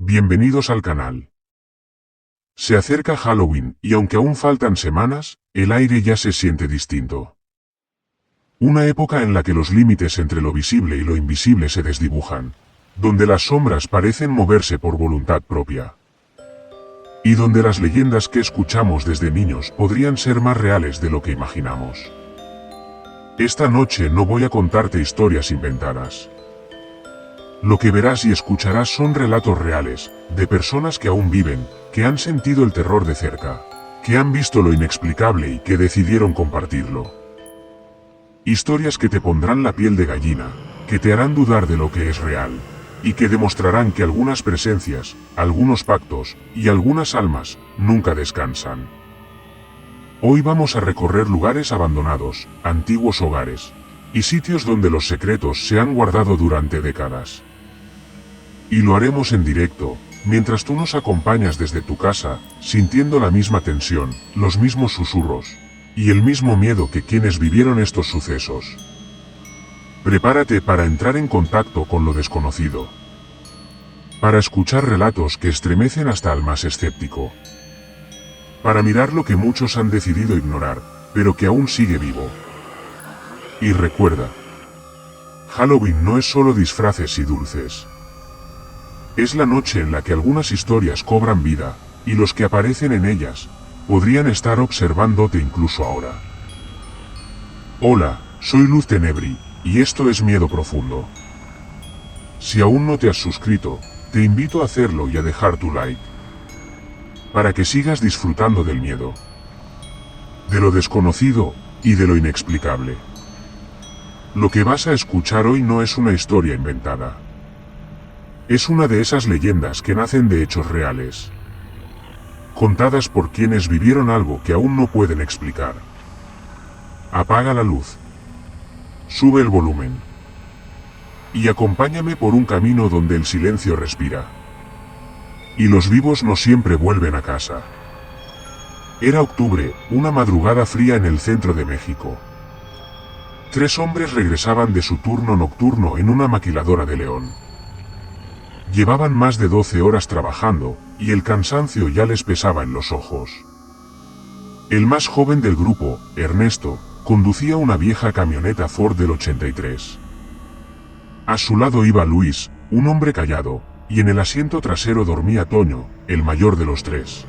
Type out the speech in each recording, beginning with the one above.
Bienvenidos al canal. Se acerca Halloween y aunque aún faltan semanas, el aire ya se siente distinto. Una época en la que los límites entre lo visible y lo invisible se desdibujan, donde las sombras parecen moverse por voluntad propia. Y donde las leyendas que escuchamos desde niños podrían ser más reales de lo que imaginamos. Esta noche no voy a contarte historias inventadas. Lo que verás y escucharás son relatos reales, de personas que aún viven, que han sentido el terror de cerca, que han visto lo inexplicable y que decidieron compartirlo. Historias que te pondrán la piel de gallina, que te harán dudar de lo que es real, y que demostrarán que algunas presencias, algunos pactos, y algunas almas, nunca descansan. Hoy vamos a recorrer lugares abandonados, antiguos hogares, y sitios donde los secretos se han guardado durante décadas. Y lo haremos en directo, mientras tú nos acompañas desde tu casa, sintiendo la misma tensión, los mismos susurros, y el mismo miedo que quienes vivieron estos sucesos. Prepárate para entrar en contacto con lo desconocido. Para escuchar relatos que estremecen hasta al más escéptico. Para mirar lo que muchos han decidido ignorar, pero que aún sigue vivo. Y recuerda, Halloween no es solo disfraces y dulces. Es la noche en la que algunas historias cobran vida, y los que aparecen en ellas, podrían estar observándote incluso ahora. Hola, soy Luz Tenebri, y esto es Miedo Profundo. Si aún no te has suscrito, te invito a hacerlo y a dejar tu like. Para que sigas disfrutando del miedo. De lo desconocido, y de lo inexplicable. Lo que vas a escuchar hoy no es una historia inventada. Es una de esas leyendas que nacen de hechos reales. Contadas por quienes vivieron algo que aún no pueden explicar. Apaga la luz. Sube el volumen. Y acompáñame por un camino donde el silencio respira. Y los vivos no siempre vuelven a casa. Era octubre, una madrugada fría en el centro de México. 3 hombres regresaban de su turno nocturno en una maquiladora de León. Llevaban más de 12 horas trabajando, y el cansancio ya les pesaba en los ojos. El más joven del grupo, Ernesto, conducía una vieja camioneta Ford del 83. A su lado iba Luis, un hombre callado, y en el asiento trasero dormía Toño, el mayor de los 3.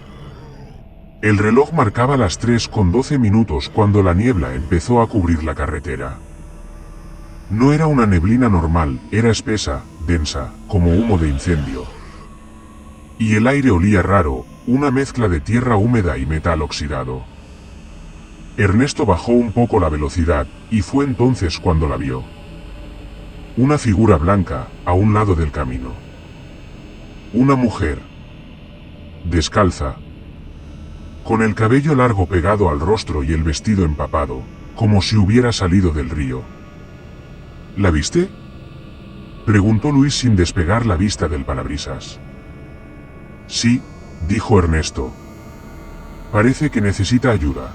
El reloj marcaba las 3:12 cuando la niebla empezó a cubrir la carretera. No era una neblina normal, era espesa, densa, como humo de incendio. Y el aire olía raro, una mezcla de tierra húmeda y metal oxidado. Ernesto bajó un poco la velocidad, y fue entonces cuando la vio. Una figura blanca, a un lado del camino. Una mujer. Descalza. Con el cabello largo pegado al rostro y el vestido empapado, como si hubiera salido del río. ¿La viste?, preguntó Luis sin despegar la vista del parabrisas. Sí, dijo Ernesto. Parece que necesita ayuda.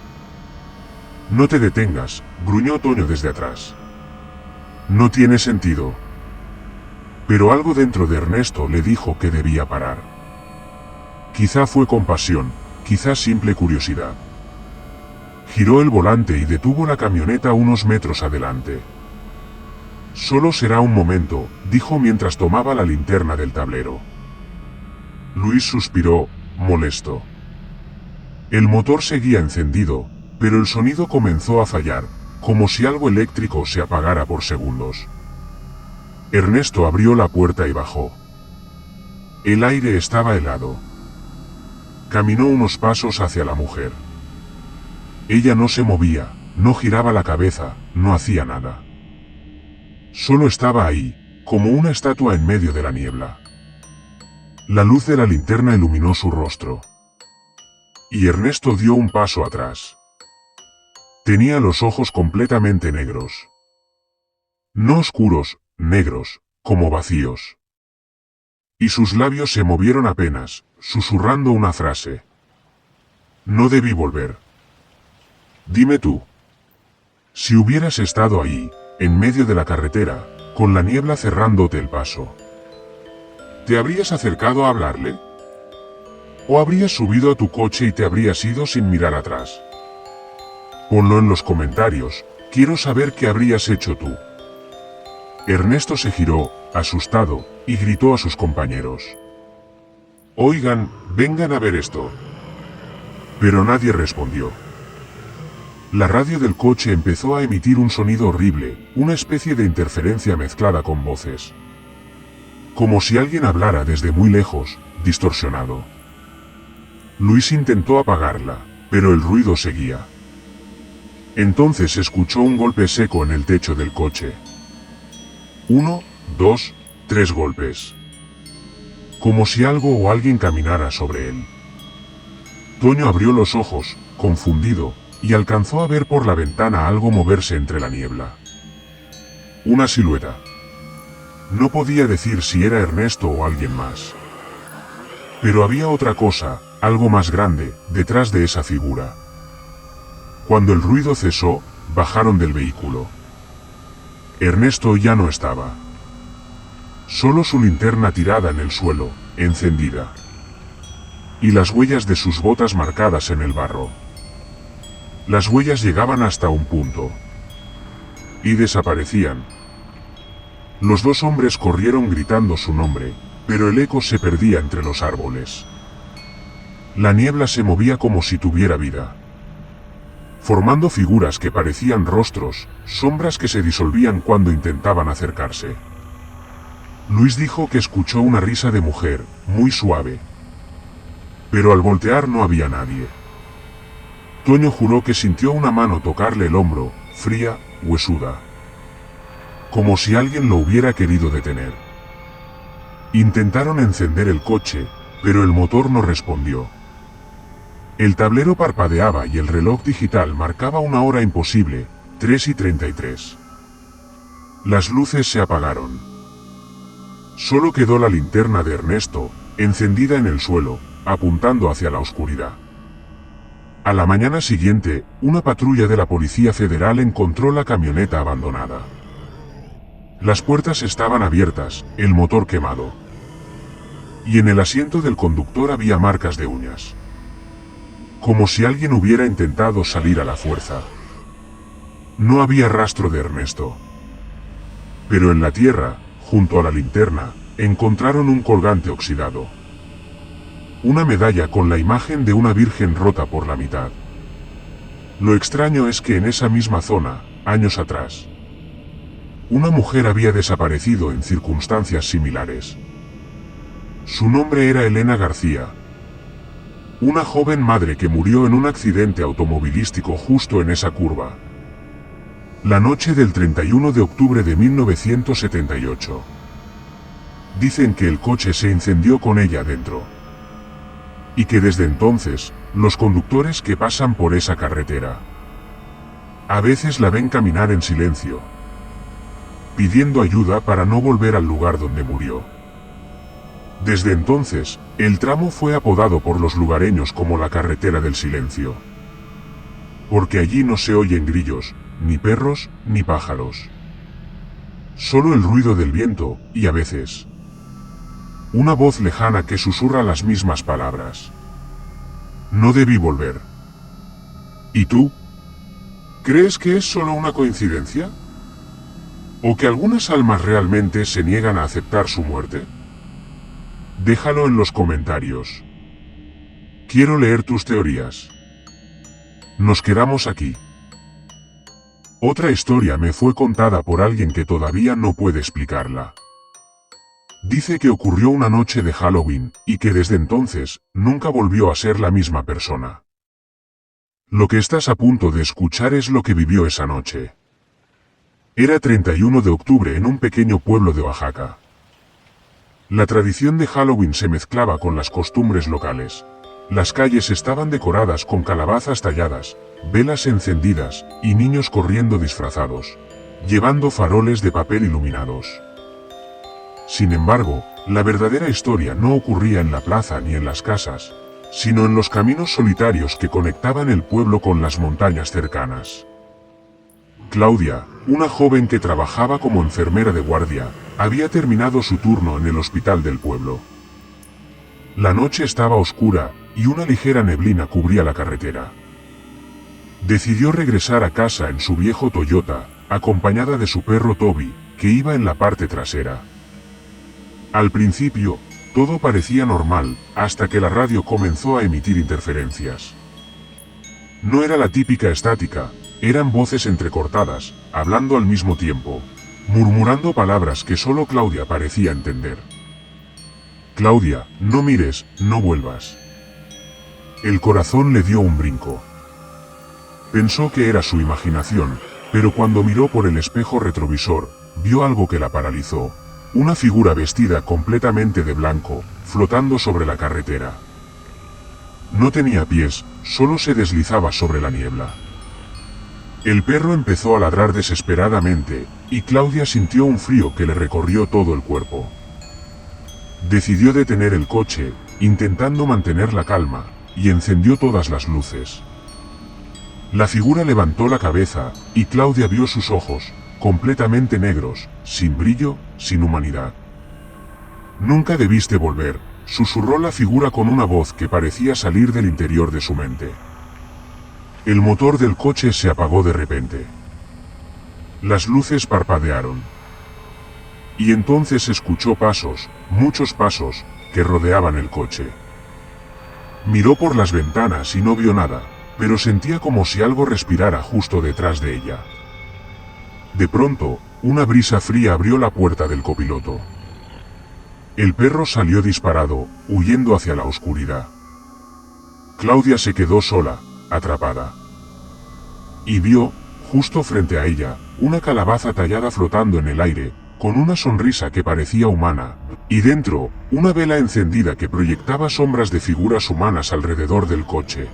No te detengas, gruñó Toño desde atrás. No tiene sentido. Pero algo dentro de Ernesto le dijo que debía parar. Quizá fue compasión, quizá simple curiosidad. Giró el volante y detuvo la camioneta unos metros adelante. Solo será un momento, dijo mientras tomaba la linterna del tablero. Luis suspiró, molesto. El motor seguía encendido, pero el sonido comenzó a fallar, como si algo eléctrico se apagara por segundos. Ernesto abrió la puerta y bajó. El aire estaba helado. Caminó unos pasos hacia la mujer. Ella no se movía, no giraba la cabeza, no hacía nada. Solo estaba ahí, como una estatua en medio de la niebla. La luz de la linterna iluminó su rostro. Y Ernesto dio un paso atrás. Tenía los ojos completamente negros. No oscuros, negros, como vacíos. Y sus labios se movieron apenas, susurrando una frase. No debí volver. Dime tú. Si hubieras estado ahí, en medio de la carretera, con la niebla cerrándote el paso. ¿Te habrías acercado a hablarle? ¿O habrías subido a tu coche y te habrías ido sin mirar atrás? Ponlo en los comentarios, quiero saber qué habrías hecho tú. Ernesto se giró, asustado, y gritó a sus compañeros. Oigan, vengan a ver esto. Pero nadie respondió. La radio del coche empezó a emitir un sonido horrible, una especie de interferencia mezclada con voces. Como si alguien hablara desde muy lejos, distorsionado. Luis intentó apagarla, pero el ruido seguía. Entonces escuchó un golpe seco en el techo del coche. 1, 2, 3 golpes. Como si algo o alguien caminara sobre él. Toño abrió los ojos, confundido, y alcanzó a ver por la ventana algo moverse entre la niebla. Una silueta. No podía decir si era Ernesto o alguien más. Pero había otra cosa, algo más grande, detrás de esa figura. Cuando el ruido cesó, bajaron del vehículo. Ernesto ya no estaba. Solo su linterna tirada en el suelo, encendida. Y las huellas de sus botas marcadas en el barro. Las huellas llegaban hasta un punto. Y desaparecían. Los dos hombres corrieron gritando su nombre, pero el eco se perdía entre los árboles. La niebla se movía como si tuviera vida. Formando figuras que parecían rostros, sombras que se disolvían cuando intentaban acercarse. Luis dijo que escuchó una risa de mujer, muy suave. Pero al voltear no había nadie. Toño juró que sintió una mano tocarle el hombro, fría, huesuda. Como si alguien lo hubiera querido detener. Intentaron encender el coche, pero el motor no respondió. El tablero parpadeaba y el reloj digital marcaba una hora imposible, 3:33. Las luces se apagaron. Solo quedó la linterna de Ernesto, encendida en el suelo, apuntando hacia la oscuridad. A la mañana siguiente, una patrulla de la Policía Federal encontró la camioneta abandonada. Las puertas estaban abiertas, el motor quemado. Y en el asiento del conductor había marcas de uñas. Como si alguien hubiera intentado salir a la fuerza. No había rastro de Ernesto. Pero en la tierra, junto a la linterna, encontraron un colgante oxidado. Una medalla con la imagen de una virgen rota por la mitad. Lo extraño es que en esa misma zona, años atrás, una mujer había desaparecido en circunstancias similares. Su nombre era Elena García. Una joven madre que murió en un accidente automovilístico justo en esa curva. La noche del 31 de octubre de 1978. Dicen que el coche se incendió con ella dentro. Y que desde entonces, los conductores que pasan por esa carretera, a veces la ven caminar en silencio, pidiendo ayuda para no volver al lugar donde murió. Desde entonces, el tramo fue apodado por los lugareños como la carretera del silencio. Porque allí no se oyen grillos, ni perros, ni pájaros. Solo el ruido del viento, y a veces, una voz lejana que susurra las mismas palabras. No debí volver. ¿Y tú? ¿Crees que es solo una coincidencia? ¿O que algunas almas realmente se niegan a aceptar su muerte? Déjalo en los comentarios. Quiero leer tus teorías. Nos quedamos aquí. Otra historia me fue contada por alguien que todavía no puede explicarla. Dice que ocurrió una noche de Halloween, y que desde entonces, nunca volvió a ser la misma persona. Lo que estás a punto de escuchar es lo que vivió esa noche. Era 31 de octubre en un pequeño pueblo de Oaxaca. La tradición de Halloween se mezclaba con las costumbres locales. Las calles estaban decoradas con calabazas talladas, velas encendidas, y niños corriendo disfrazados, llevando faroles de papel iluminados. Sin embargo, la verdadera historia no ocurría en la plaza ni en las casas, sino en los caminos solitarios que conectaban el pueblo con las montañas cercanas. Claudia, una joven que trabajaba como enfermera de guardia, había terminado su turno en el hospital del pueblo. La noche estaba oscura, y una ligera neblina cubría la carretera. Decidió regresar a casa en su viejo Toyota, acompañada de su perro Toby, que iba en la parte trasera. Al principio, todo parecía normal, hasta que la radio comenzó a emitir interferencias. No era la típica estática, eran voces entrecortadas, hablando al mismo tiempo, murmurando palabras que solo Claudia parecía entender. Claudia, no mires, no vuelvas. El corazón le dio un brinco. Pensó que era su imaginación, pero cuando miró por el espejo retrovisor, vio algo que la paralizó. Una figura vestida completamente de blanco, flotando sobre la carretera. No tenía pies, solo se deslizaba sobre la niebla. El perro empezó a ladrar desesperadamente, y Claudia sintió un frío que le recorrió todo el cuerpo. Decidió detener el coche, intentando mantener la calma, y encendió todas las luces. La figura levantó la cabeza, y Claudia vio sus ojos, completamente negros, sin brillo, sin humanidad. «Nunca debiste volver», susurró la figura con una voz que parecía salir del interior de su mente. El motor del coche se apagó de repente. Las luces parpadearon. Y entonces escuchó pasos, muchos pasos, que rodeaban el coche. Miró por las ventanas y no vio nada, pero sentía como si algo respirara justo detrás de ella. De pronto, una brisa fría abrió la puerta del copiloto. El perro salió disparado, huyendo hacia la oscuridad. Claudia se quedó sola, atrapada. Y vio, justo frente a ella, una calabaza tallada flotando en el aire, con una sonrisa que parecía humana, y dentro, una vela encendida que proyectaba sombras de figuras humanas alrededor del coche.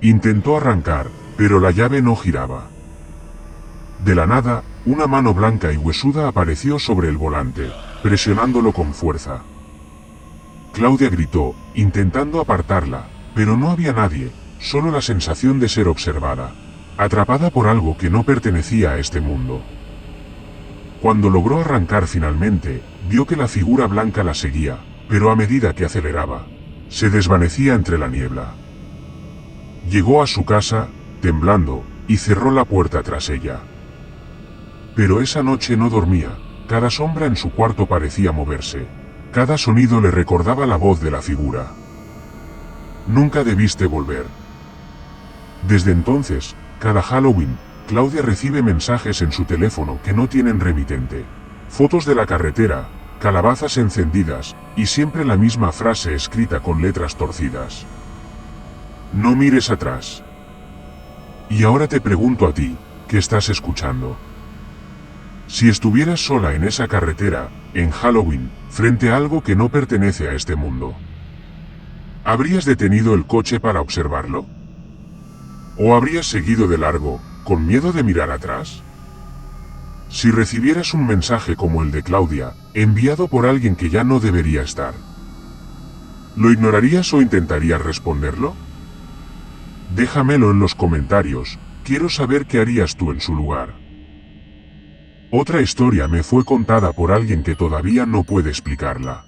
Intentó arrancar, pero la llave no giraba. De la nada, una mano blanca y huesuda apareció sobre el volante, presionándolo con fuerza. Claudia gritó, intentando apartarla, pero no había nadie, solo la sensación de ser observada, atrapada por algo que no pertenecía a este mundo. Cuando logró arrancar finalmente, vio que la figura blanca la seguía, pero a medida que aceleraba, se desvanecía entre la niebla. Llegó a su casa, temblando, y cerró la puerta tras ella. Pero esa noche no dormía, cada sombra en su cuarto parecía moverse, cada sonido le recordaba la voz de la figura. Nunca debiste volver. Desde entonces, cada Halloween, Claudia recibe mensajes en su teléfono que no tienen remitente. Fotos de la carretera, calabazas encendidas, y siempre la misma frase escrita con letras torcidas. No mires atrás. Y ahora te pregunto a ti, ¿qué estás escuchando? Si estuvieras sola en esa carretera, en Halloween, frente a algo que no pertenece a este mundo, ¿habrías detenido el coche para observarlo? ¿O habrías seguido de largo, con miedo de mirar atrás? Si recibieras un mensaje como el de Claudia, enviado por alguien que ya no debería estar, ¿lo ignorarías o intentarías responderlo? Déjamelo en los comentarios, quiero saber qué harías tú en su lugar. Otra historia me fue contada por alguien que todavía no puede explicarla.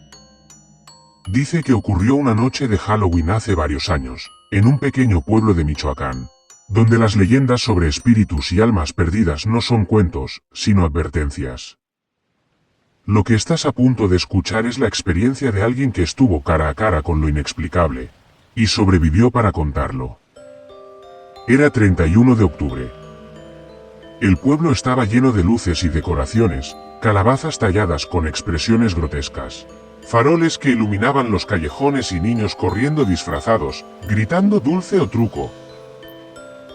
Dice que ocurrió una noche de Halloween hace varios años, en un pequeño pueblo de Michoacán, donde las leyendas sobre espíritus y almas perdidas no son cuentos, sino advertencias. Lo que estás a punto de escuchar es la experiencia de alguien que estuvo cara a cara con lo inexplicable, y sobrevivió para contarlo. Era 31 de octubre. El pueblo estaba lleno de luces y decoraciones, calabazas talladas con expresiones grotescas, faroles que iluminaban los callejones y niños corriendo disfrazados, gritando dulce o truco.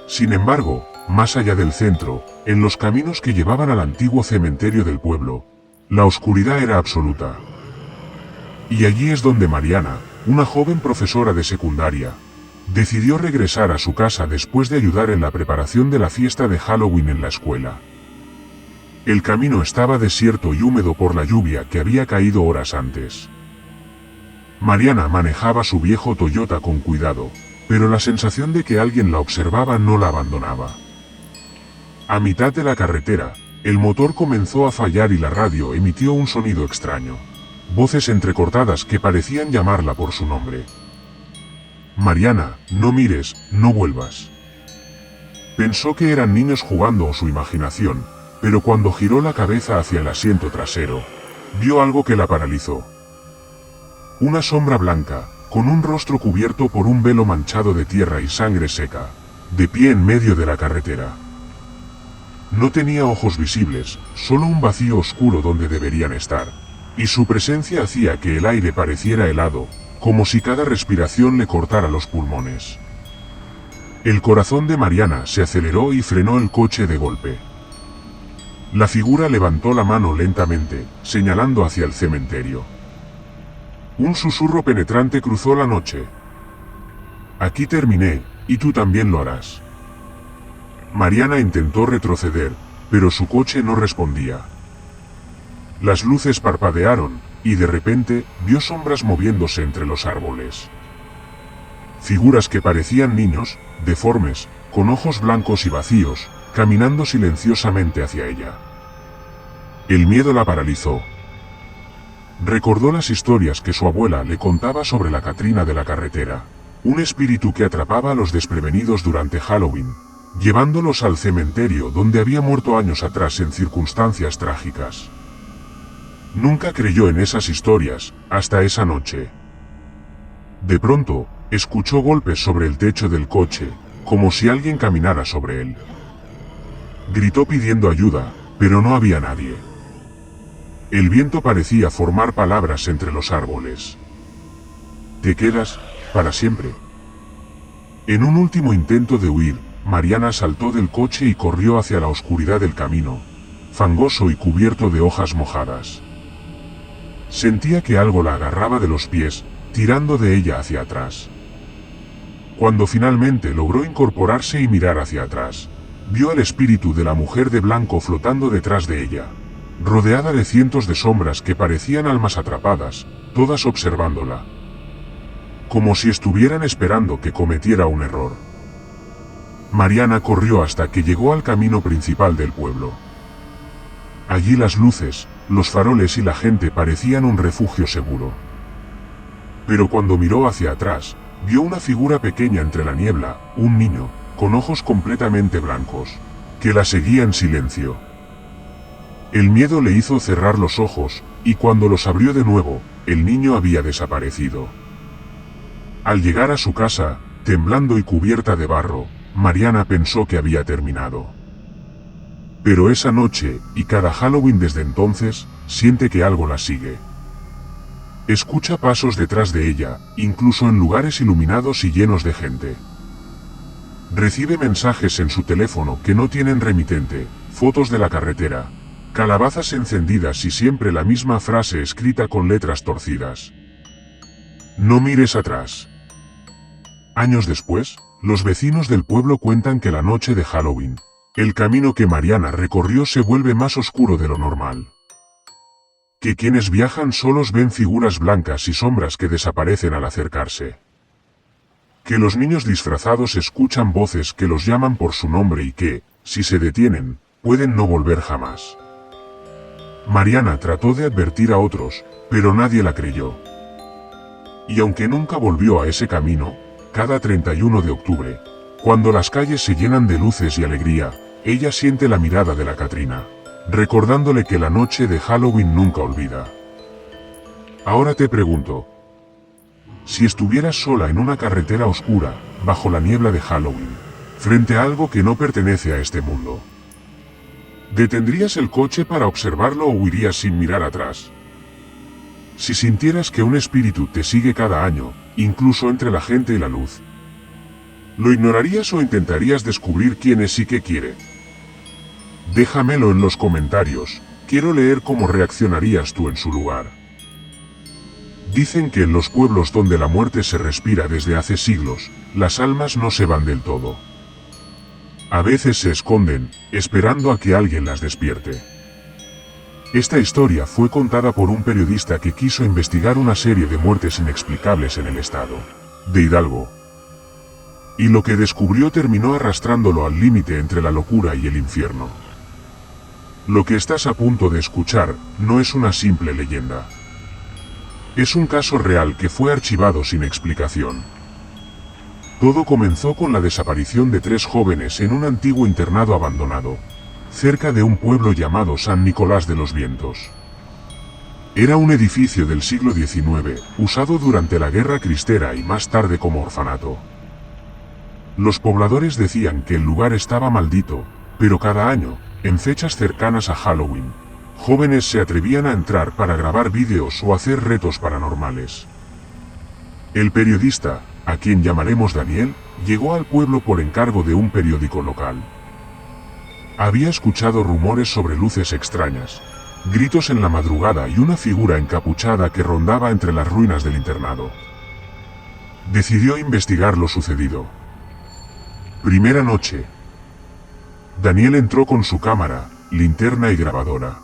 Sin embargo, más allá del centro, en los caminos que llevaban al antiguo cementerio del pueblo, la oscuridad era absoluta. Y allí es donde Mariana, una joven profesora de secundaria, decidió regresar a su casa después de ayudar en la preparación de la fiesta de Halloween en la escuela. El camino estaba desierto y húmedo por la lluvia que había caído horas antes. Mariana manejaba su viejo Toyota con cuidado, pero la sensación de que alguien la observaba no la abandonaba. A mitad de la carretera, el motor comenzó a fallar y la radio emitió un sonido extraño. Voces entrecortadas que parecían llamarla por su nombre. Mariana, no mires, no vuelvas. Pensó que eran niños jugando o su imaginación, pero cuando giró la cabeza hacia el asiento trasero, vio algo que la paralizó. Una sombra blanca, con un rostro cubierto por un velo manchado de tierra y sangre seca, de pie en medio de la carretera. No tenía ojos visibles, solo un vacío oscuro donde deberían estar, y su presencia hacía que el aire pareciera helado, como si cada respiración le cortara los pulmones. El corazón de Mariana se aceleró y frenó el coche de golpe. La figura levantó la mano lentamente, señalando hacia el cementerio. Un susurro penetrante cruzó la noche. Aquí terminé, y tú también lo harás. Mariana intentó retroceder, pero su coche no respondía. Las luces parpadearon, y de repente, vio sombras moviéndose entre los árboles. Figuras que parecían niños, deformes, con ojos blancos y vacíos, caminando silenciosamente hacia ella. El miedo la paralizó. Recordó las historias que su abuela le contaba sobre la Catrina de la carretera, un espíritu que atrapaba a los desprevenidos durante Halloween, llevándolos al cementerio donde había muerto años atrás en circunstancias trágicas. Nunca creyó en esas historias, hasta esa noche. De pronto, escuchó golpes sobre el techo del coche, como si alguien caminara sobre él. Gritó pidiendo ayuda, pero no había nadie. El viento parecía formar palabras entre los árboles. Te quedas, para siempre. En un último intento de huir, Mariana saltó del coche y corrió hacia la oscuridad del camino, fangoso y cubierto de hojas mojadas. Sentía que algo la agarraba de los pies, tirando de ella hacia atrás. Cuando finalmente logró incorporarse y mirar hacia atrás, vio al espíritu de la mujer de blanco flotando detrás de ella, rodeada de cientos de sombras que parecían almas atrapadas, todas observándola, como si estuvieran esperando que cometiera un error. Mariana corrió hasta que llegó al camino principal del pueblo. Allí las luces, los faroles y la gente parecían un refugio seguro. Pero cuando miró hacia atrás, vio una figura pequeña entre la niebla, un niño, con ojos completamente blancos, que la seguía en silencio. El miedo le hizo cerrar los ojos, y cuando los abrió de nuevo, el niño había desaparecido. Al llegar a su casa, temblando y cubierta de barro, Mariana pensó que había terminado. Pero esa noche, y cada Halloween desde entonces, siente que algo la sigue. Escucha pasos detrás de ella, incluso en lugares iluminados y llenos de gente. Recibe mensajes en su teléfono que no tienen remitente, fotos de la carretera, calabazas encendidas y siempre la misma frase escrita con letras torcidas. No mires atrás. Años después, los vecinos del pueblo cuentan que la noche de Halloween, el camino que Mariana recorrió se vuelve más oscuro de lo normal. Que quienes viajan solos ven figuras blancas y sombras que desaparecen al acercarse. Que los niños disfrazados escuchan voces que los llaman por su nombre y que, si se detienen, pueden no volver jamás. Mariana trató de advertir a otros, pero nadie la creyó. Y aunque nunca volvió a ese camino, cada 31 de octubre, cuando las calles se llenan de luces y alegría, ella siente la mirada de la Catrina, recordándole que la noche de Halloween nunca olvida. Ahora te pregunto, si estuvieras sola en una carretera oscura, bajo la niebla de Halloween, frente a algo que no pertenece a este mundo, ¿detendrías el coche para observarlo o huirías sin mirar atrás? Si sintieras que un espíritu te sigue cada año, incluso entre la gente y la luz, ¿lo ignorarías o intentarías descubrir quién es y qué quiere? Déjamelo en los comentarios, quiero leer cómo reaccionarías tú en su lugar. Dicen que en los pueblos donde la muerte se respira desde hace siglos, las almas no se van del todo. A veces se esconden, esperando a que alguien las despierte. Esta historia fue contada por un periodista que quiso investigar una serie de muertes inexplicables en el estado de Hidalgo. y lo que descubrió terminó arrastrándolo al límite entre la locura y el infierno. Lo que estás a punto de escuchar no es una simple leyenda. Es un caso real que fue archivado sin explicación. Todo comenzó con la desaparición de 3 jóvenes en un antiguo internado abandonado, cerca de un pueblo llamado San Nicolás de los Vientos. Era un edificio del siglo XIX, usado durante la Guerra Cristera y más tarde como orfanato. Los pobladores decían que el lugar estaba maldito, pero cada año, en fechas cercanas a Halloween, jóvenes se atrevían a entrar para grabar vídeos o hacer retos paranormales. El periodista, a quien llamaremos Daniel, llegó al pueblo por encargo de un periódico local. Había escuchado rumores sobre luces extrañas, gritos en la madrugada y una figura encapuchada que rondaba entre las ruinas del internado. Decidió investigar lo sucedido. Primera noche. Daniel entró con su cámara, linterna y grabadora.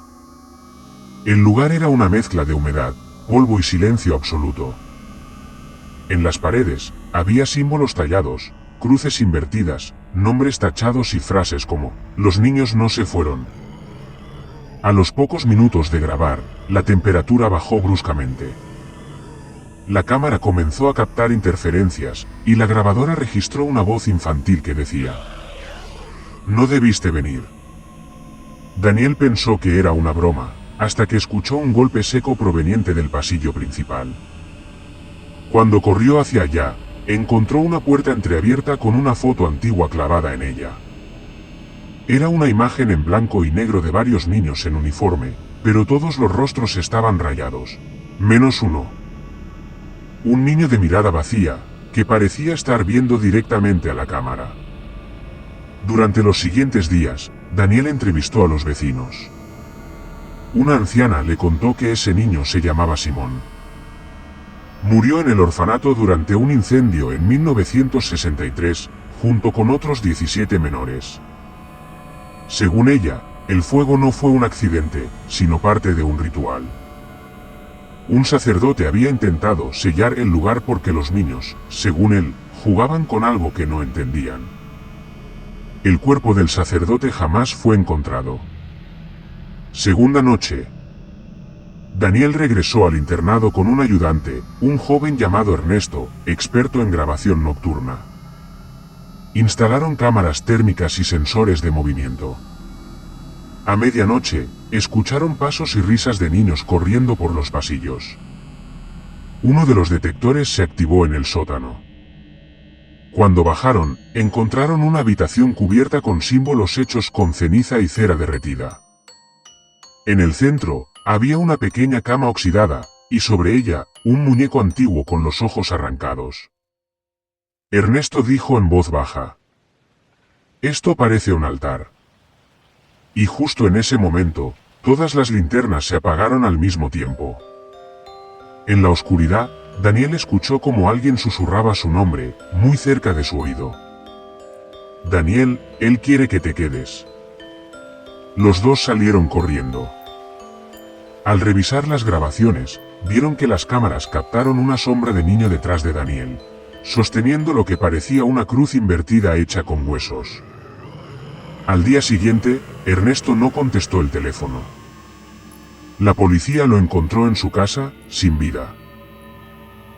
El lugar era una mezcla de humedad, polvo y silencio absoluto. En las paredes, había símbolos tallados, cruces invertidas, nombres tachados y frases como, "Los niños no se fueron". A los pocos minutos de grabar, la temperatura bajó bruscamente. La cámara comenzó a captar interferencias, y la grabadora registró una voz infantil que decía: "No debiste venir". Daniel pensó que era una broma, hasta que escuchó un golpe seco proveniente del pasillo principal. Cuando corrió hacia allá, encontró una puerta entreabierta con una foto antigua clavada en ella. Era una imagen en blanco y negro de varios niños en uniforme, pero todos los rostros estaban rayados, menos uno. Un niño de mirada vacía, que parecía estar viendo directamente a la cámara. Durante los siguientes días, Daniel entrevistó a los vecinos. Una anciana le contó que ese niño se llamaba Simón. Murió en el orfanato durante un incendio en 1963, junto con otros 17 menores. Según ella, el fuego no fue un accidente, sino parte de un ritual. Un sacerdote había intentado sellar el lugar porque los niños, según él, jugaban con algo que no entendían. El cuerpo del sacerdote jamás fue encontrado. Segunda noche. Daniel regresó al internado con un ayudante, un joven llamado Ernesto, experto en grabación nocturna. Instalaron cámaras térmicas y sensores de movimiento. A medianoche, escucharon pasos y risas de niños corriendo por los pasillos. Uno de los detectores se activó en el sótano. Cuando bajaron, encontraron una habitación cubierta con símbolos hechos con ceniza y cera derretida. En el centro, había una pequeña cama oxidada, y sobre ella, un muñeco antiguo con los ojos arrancados. Ernesto dijo en voz baja: "Esto parece un altar". Y justo en ese momento, todas las linternas se apagaron al mismo tiempo. En la oscuridad, Daniel escuchó como alguien susurraba su nombre, muy cerca de su oído. "Daniel, él quiere que te quedes". Los dos salieron corriendo. Al revisar las grabaciones, vieron que las cámaras captaron una sombra de niño detrás de Daniel, sosteniendo lo que parecía una cruz invertida hecha con huesos. Al día siguiente, Ernesto no contestó el teléfono. La policía lo encontró en su casa, sin vida.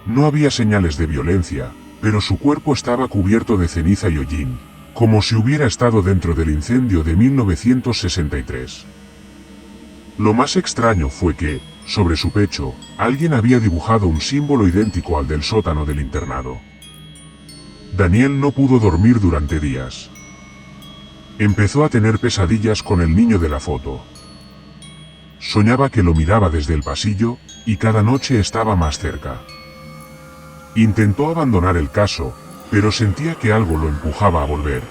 No había señales de violencia, pero su cuerpo estaba cubierto de ceniza y hollín, como si hubiera estado dentro del incendio de 1963. Lo más extraño fue que, sobre su pecho, alguien había dibujado un símbolo idéntico al del sótano del internado. Daniel no pudo dormir durante días. Empezó a tener pesadillas con el niño de la foto. Soñaba que lo miraba desde el pasillo, y cada noche estaba más cerca. Intentó abandonar el caso, pero sentía que algo lo empujaba a volver,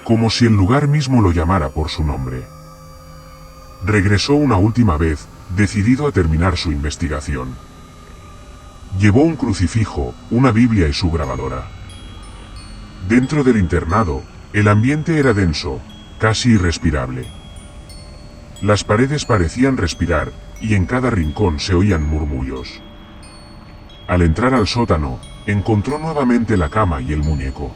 como si el lugar mismo lo llamara por su nombre. Regresó una última vez, decidido a terminar su investigación. Llevó un crucifijo, una Biblia y su grabadora. Dentro del internado, el ambiente era denso, casi irrespirable. Las paredes parecían respirar, y en cada rincón se oían murmullos. Al entrar al sótano, encontró nuevamente la cama y el muñeco.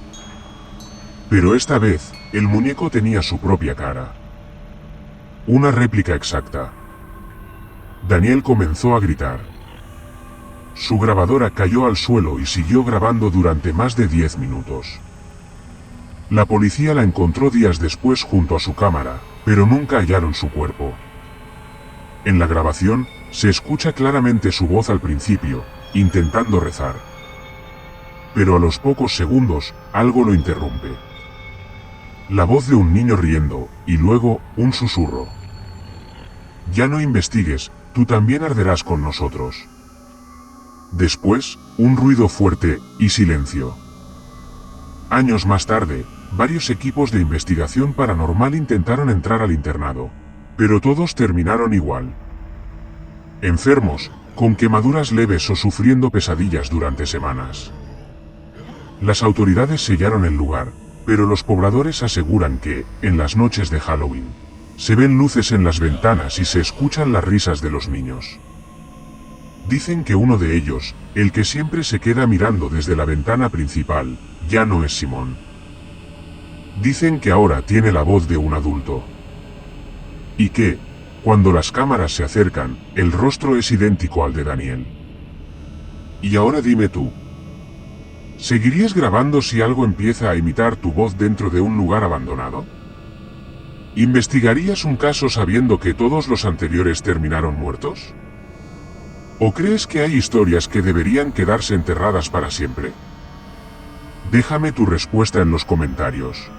Pero esta vez, el muñeco tenía su propia cara. Una réplica exacta. Daniel comenzó a gritar. Su grabadora cayó al suelo y siguió grabando durante más de 10 minutos. La policía la encontró días después junto a su cámara, pero nunca hallaron su cuerpo. En la grabación, se escucha claramente su voz al principio, intentando rezar. Pero a los pocos segundos, algo lo interrumpe. La voz de un niño riendo, y luego, un susurro. Ya no investigues, tú también arderás con nosotros. Después, un ruido fuerte, y silencio. Años más tarde, varios equipos de investigación paranormal intentaron entrar al internado, pero todos terminaron igual. Enfermos, con quemaduras leves o sufriendo pesadillas durante semanas. Las autoridades sellaron el lugar, pero los pobladores aseguran que, en las noches de Halloween, se ven luces en las ventanas y se escuchan las risas de los niños. Dicen que uno de ellos, el que siempre se queda mirando desde la ventana principal, ya no es Simón. Dicen que ahora tiene la voz de un adulto. Y que, cuando las cámaras se acercan, el rostro es idéntico al de Daniel. Y ahora dime tú. ¿Seguirías grabando si algo empieza a imitar tu voz dentro de un lugar abandonado? ¿Investigarías un caso sabiendo que todos los anteriores terminaron muertos? ¿O crees que hay historias que deberían quedarse enterradas para siempre? Déjame tu respuesta en los comentarios.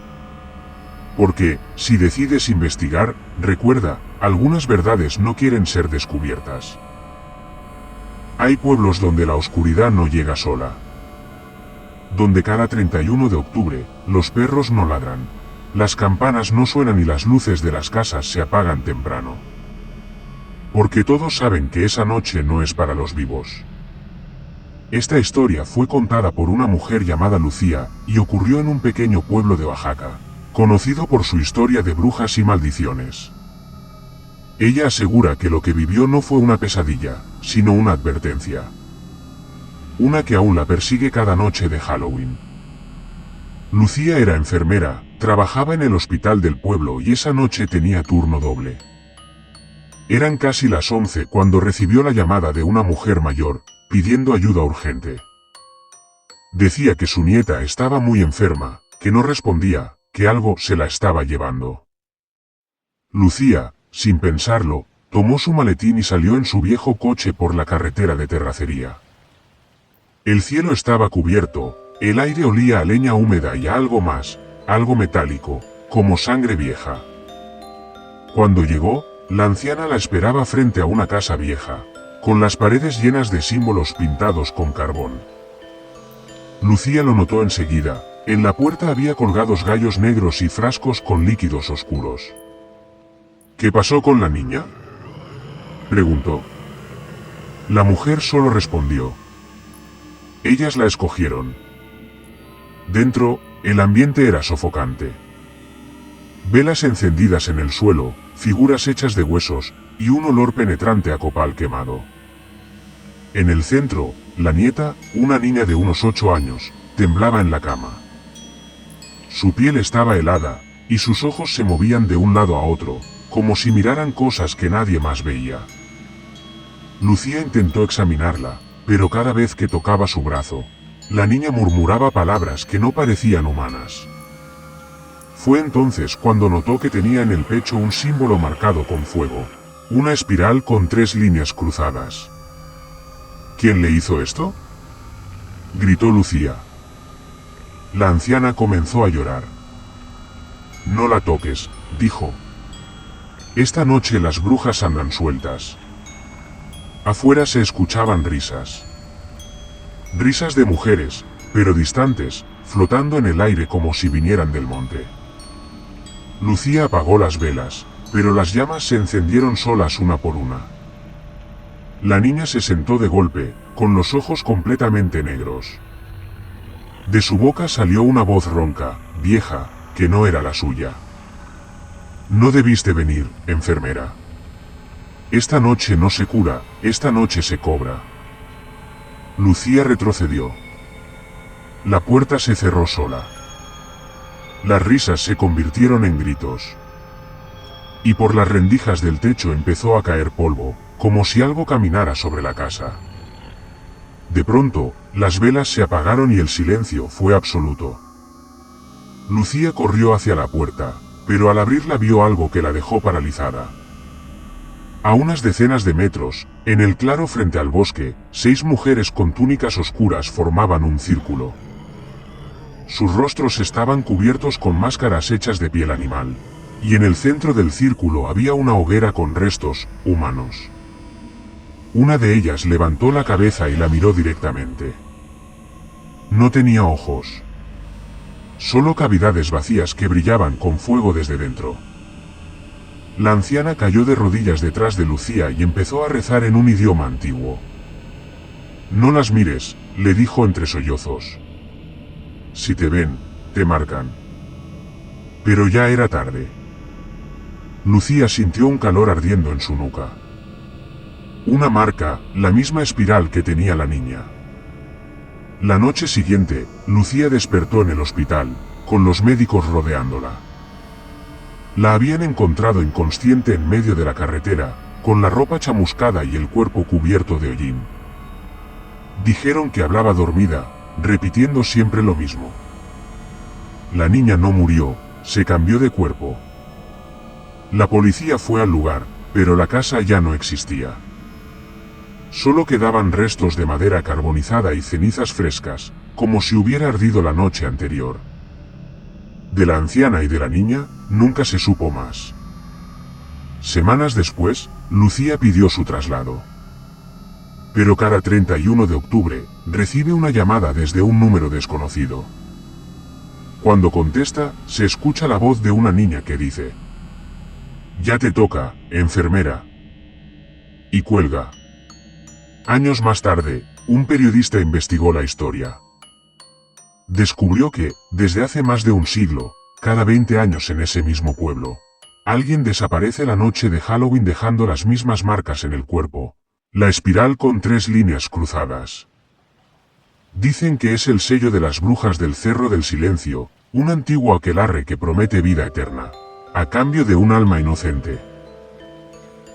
Porque, si decides investigar, recuerda, algunas verdades no quieren ser descubiertas. Hay pueblos donde la oscuridad no llega sola. Donde cada 31 de octubre, los perros no ladran, las campanas no suenan y las luces de las casas se apagan temprano. Porque todos saben que esa noche no es para los vivos. Esta historia fue contada por una mujer llamada Lucía, y ocurrió en un pequeño pueblo de Oaxaca, conocido por su historia de brujas y maldiciones. Ella asegura que lo que vivió no fue una pesadilla, sino una advertencia. Una que aún la persigue cada noche de Halloween. Lucía era enfermera, trabajaba en el hospital del pueblo y esa noche tenía turno doble. Eran casi las 11 cuando recibió la llamada de una mujer mayor, pidiendo ayuda urgente. Decía que su nieta estaba muy enferma, que no respondía, que algo se la estaba llevando. Lucía, sin pensarlo, tomó su maletín y salió en su viejo coche por la carretera de terracería. El cielo estaba cubierto, el aire olía a leña húmeda y a algo más, algo metálico, como sangre vieja. Cuando llegó, la anciana la esperaba frente a una casa vieja, con las paredes llenas de símbolos pintados con carbón. Lucía lo notó enseguida, en la puerta había colgados gallos negros y frascos con líquidos oscuros. ¿Qué pasó con la niña?, preguntó. La mujer solo respondió. Ellas la escogieron. Dentro, el ambiente era sofocante. Velas encendidas en el suelo, figuras hechas de huesos, y un olor penetrante a copal quemado. En el centro, la nieta, una niña de unos 8 años, temblaba en la cama. Su piel estaba helada, y sus ojos se movían de un lado a otro, como si miraran cosas que nadie más veía. Lucía intentó examinarla, pero cada vez que tocaba su brazo, la niña murmuraba palabras que no parecían humanas. Fue entonces cuando notó que tenía en el pecho un símbolo marcado con fuego, una espiral con 3 líneas cruzadas. ¿Quién le hizo esto?, gritó Lucía. La anciana comenzó a llorar. No la toques, dijo. Esta noche las brujas andan sueltas. Afuera se escuchaban risas. Risas de mujeres, pero distantes, flotando en el aire como si vinieran del monte. Lucía apagó las velas, pero las llamas se encendieron solas una por una. La niña se sentó de golpe, con los ojos completamente negros. De su boca salió una voz ronca, vieja, que no era la suya. No debiste venir, enfermera. Esta noche no se cura, esta noche se cobra. Lucía retrocedió. La puerta se cerró sola. Las risas se convirtieron en gritos. Y por las rendijas del techo empezó a caer polvo, como si algo caminara sobre la casa. De pronto, las velas se apagaron y el silencio fue absoluto. Lucía corrió hacia la puerta, pero al abrirla vio algo que la dejó paralizada. A unas decenas de metros, en el claro frente al bosque, 6 mujeres con túnicas oscuras formaban un círculo. Sus rostros estaban cubiertos con máscaras hechas de piel animal, y en el centro del círculo había una hoguera con restos humanos. Una de ellas levantó la cabeza y la miró directamente. No tenía ojos. Solo cavidades vacías que brillaban con fuego desde dentro. La anciana cayó de rodillas detrás de Lucía y empezó a rezar en un idioma antiguo. «No las mires», le dijo entre sollozos. «Si te ven, te marcan». Pero ya era tarde. Lucía sintió un calor ardiendo en su nuca. Una marca, la misma espiral que tenía la niña. La noche siguiente, Lucía despertó en el hospital, con los médicos rodeándola. La habían encontrado inconsciente en medio de la carretera, con la ropa chamuscada y el cuerpo cubierto de hollín. Dijeron que hablaba dormida, repitiendo siempre lo mismo. La niña no murió, se cambió de cuerpo. La policía fue al lugar, pero la casa ya no existía. Solo quedaban restos de madera carbonizada y cenizas frescas, como si hubiera ardido la noche anterior. De la anciana y de la niña, nunca se supo más. Semanas después, Lucía pidió su traslado. Pero cada 31 de octubre, recibe una llamada desde un número desconocido. Cuando contesta, se escucha la voz de una niña que dice: «Ya te toca, enfermera». Y cuelga. Años más tarde, un periodista investigó la historia. Descubrió que, desde hace más de un siglo, cada 20 años en ese mismo pueblo, alguien desaparece la noche de Halloween dejando las mismas marcas en el cuerpo, la espiral con 3 líneas cruzadas. Dicen que es el sello de las brujas del Cerro del Silencio, un antiguo aquelarre que promete vida eterna, a cambio de un alma inocente.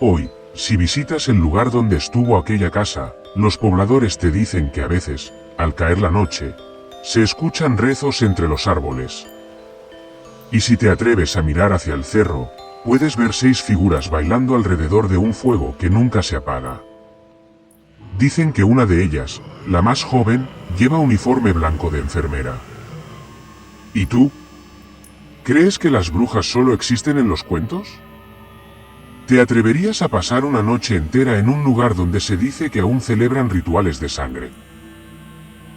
Hoy, si visitas el lugar donde estuvo aquella casa, los pobladores te dicen que a veces, al caer la noche, se escuchan rezos entre los árboles. Y si te atreves a mirar hacia el cerro, puedes ver 6 figuras bailando alrededor de un fuego que nunca se apaga. Dicen que una de ellas, la más joven, lleva uniforme blanco de enfermera. ¿Y tú? ¿Crees que las brujas solo existen en los cuentos? ¿Te atreverías a pasar una noche entera en un lugar donde se dice que aún celebran rituales de sangre?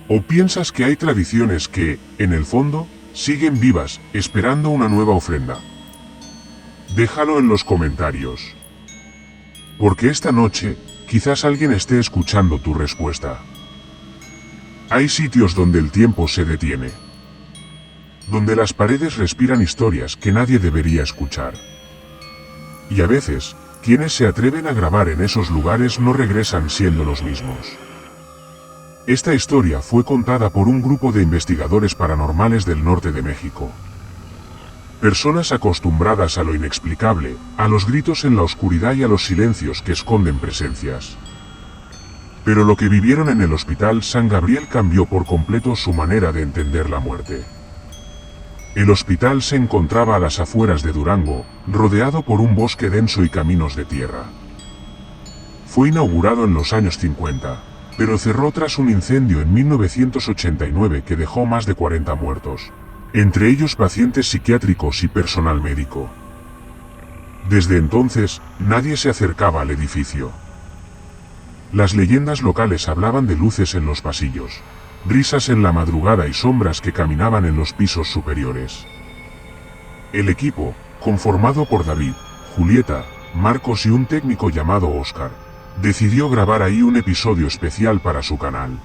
¿O piensas que hay tradiciones que, en el fondo, siguen vivas, esperando una nueva ofrenda? Déjalo en los comentarios. Porque esta noche, quizás alguien esté escuchando tu respuesta. Hay sitios donde el tiempo se detiene. Donde las paredes respiran historias que nadie debería escuchar. Y a veces, quienes se atreven a grabar en esos lugares no regresan siendo los mismos. Esta historia fue contada por un grupo de investigadores paranormales del norte de México. Personas acostumbradas a lo inexplicable, a los gritos en la oscuridad y a los silencios que esconden presencias. Pero lo que vivieron en el Hospital San Gabriel cambió por completo su manera de entender la muerte. El hospital se encontraba a las afueras de Durango, rodeado por un bosque denso y caminos de tierra. Fue inaugurado en los años 50. Pero cerró tras un incendio en 1989 que dejó más de 40 muertos, entre ellos pacientes psiquiátricos y personal médico. Desde entonces, nadie se acercaba al edificio. Las leyendas locales hablaban de luces en los pasillos, risas en la madrugada y sombras que caminaban en los pisos superiores. El equipo, conformado por David, Julieta, Marcos y un técnico llamado Oscar, decidió grabar ahí un episodio especial para su canal.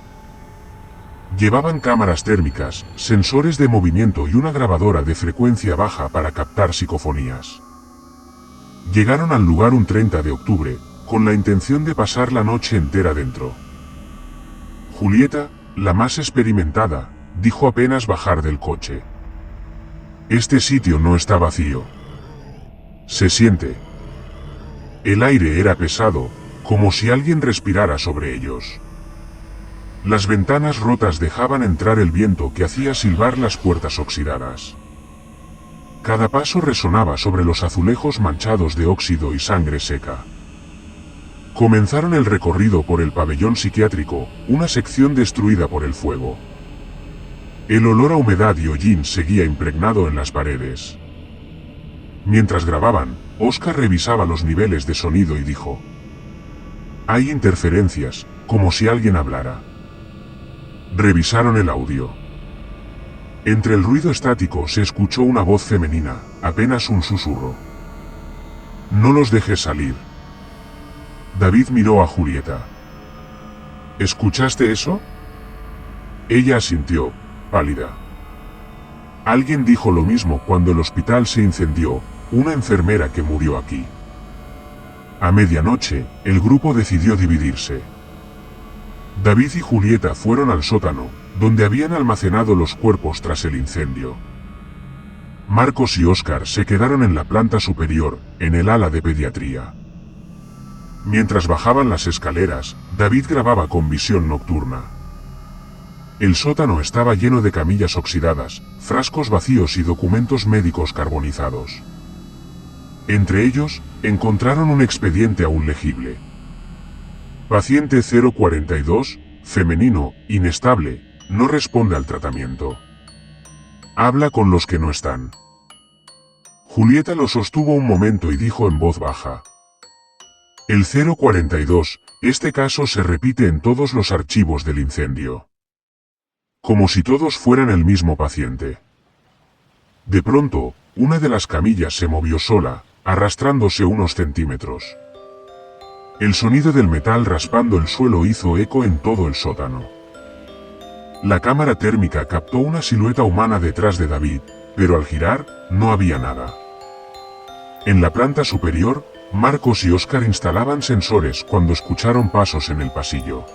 Llevaban cámaras térmicas, sensores de movimiento y una grabadora de frecuencia baja para captar psicofonías. Llegaron al lugar un 30 de octubre, con la intención de pasar la noche entera dentro. Julieta, la más experimentada, dijo apenas bajar del coche: Este sitio no está vacío. Se siente. El aire era pesado, como si alguien respirara sobre ellos. Las ventanas rotas dejaban entrar el viento que hacía silbar las puertas oxidadas. Cada paso resonaba sobre los azulejos manchados de óxido y sangre seca. Comenzaron el recorrido por el pabellón psiquiátrico, una sección destruida por el fuego. El olor a humedad y hollín seguía impregnado en las paredes. Mientras grababan, Oscar revisaba los niveles de sonido y dijo: «Hay interferencias, como si alguien hablara». Revisaron el audio. Entre el ruido estático se escuchó una voz femenina, apenas un susurro. «No los dejes salir». David miró a Julieta. «¿Escuchaste eso?». Ella asintió, pálida. «Alguien dijo lo mismo cuando el hospital se incendió, una enfermera que murió aquí». A medianoche, el grupo decidió dividirse. David y Julieta fueron al sótano, donde habían almacenado los cuerpos tras el incendio. Marcos y Oscar se quedaron en la planta superior, en el ala de pediatría. Mientras bajaban las escaleras, David grababa con visión nocturna. El sótano estaba lleno de camillas oxidadas, frascos vacíos y documentos médicos carbonizados. Entre ellos, encontraron un expediente aún legible. Paciente 042, femenino, inestable, no responde al tratamiento. Habla con los que no están. Julieta lo sostuvo un momento y dijo en voz baja: «El 042, este caso se repite en todos los archivos del incendio». Como si todos fueran el mismo paciente. De pronto, una de las camillas se movió sola, arrastrándose unos centímetros. El sonido del metal raspando el suelo hizo eco en todo el sótano. La cámara térmica captó una silueta humana detrás de David, pero al girar, no había nada. En la planta superior, Marcos y Oscar instalaban sensores cuando escucharon pasos en el pasillo.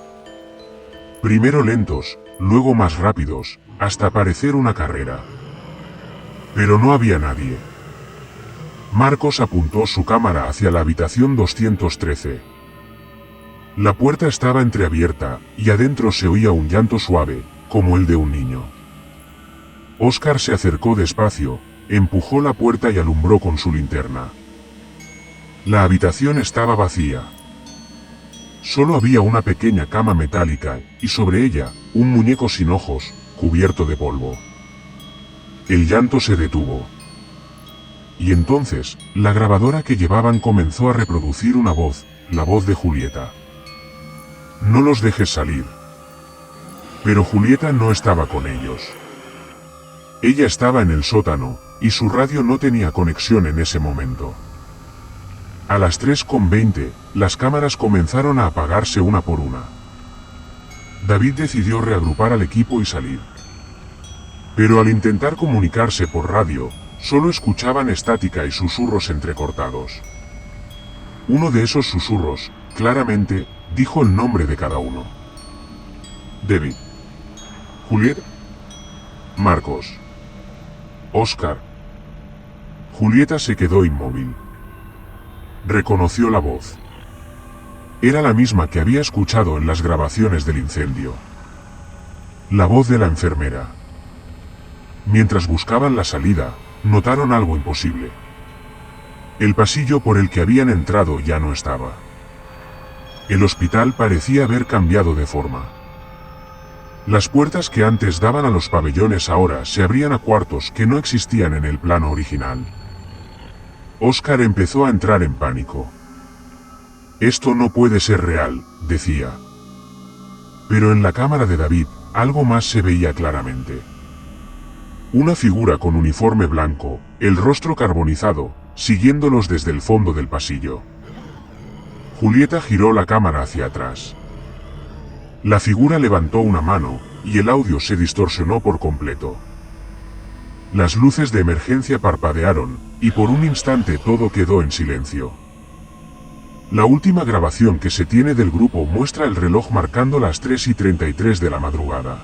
Primero lentos, luego más rápidos, hasta parecer una carrera. Pero no había nadie. Marcos apuntó su cámara hacia la habitación 213. La puerta estaba entreabierta, y adentro se oía un llanto suave, como el de un niño. Oscar se acercó despacio, empujó la puerta y alumbró con su linterna. La habitación estaba vacía. Solo había una pequeña cama metálica, y sobre ella, un muñeco sin ojos, cubierto de polvo. El llanto se detuvo. Y entonces, la grabadora que llevaban comenzó a reproducir una voz, la voz de Julieta. «No los dejes salir». Pero Julieta no estaba con ellos. Ella estaba en el sótano, y su radio no tenía conexión en ese momento. A las 3:20, las cámaras comenzaron a apagarse una por una. David decidió reagrupar al equipo y salir. Pero al intentar comunicarse por radio, solo escuchaban estática y susurros entrecortados. Uno de esos susurros, claramente, dijo el nombre de cada uno. David. Julieta. Marcos. Oscar. Julieta se quedó inmóvil. Reconoció la voz. Era la misma que había escuchado en las grabaciones del incendio. La voz de la enfermera. Mientras buscaban la salida, notaron algo imposible. El pasillo por el que habían entrado ya no estaba. El hospital parecía haber cambiado de forma. Las puertas que antes daban a los pabellones ahora se abrían a cuartos que no existían en el plano original. Oscar empezó a entrar en pánico. «Esto no puede ser real», decía. Pero en la cámara de David, algo más se veía claramente. Una figura con uniforme blanco, el rostro carbonizado, siguiéndolos desde el fondo del pasillo. Julieta giró la cámara hacia atrás. La figura levantó una mano, y el audio se distorsionó por completo. Las luces de emergencia parpadearon, y por un instante todo quedó en silencio. La última grabación que se tiene del grupo muestra el reloj marcando las 3:33 de la madrugada.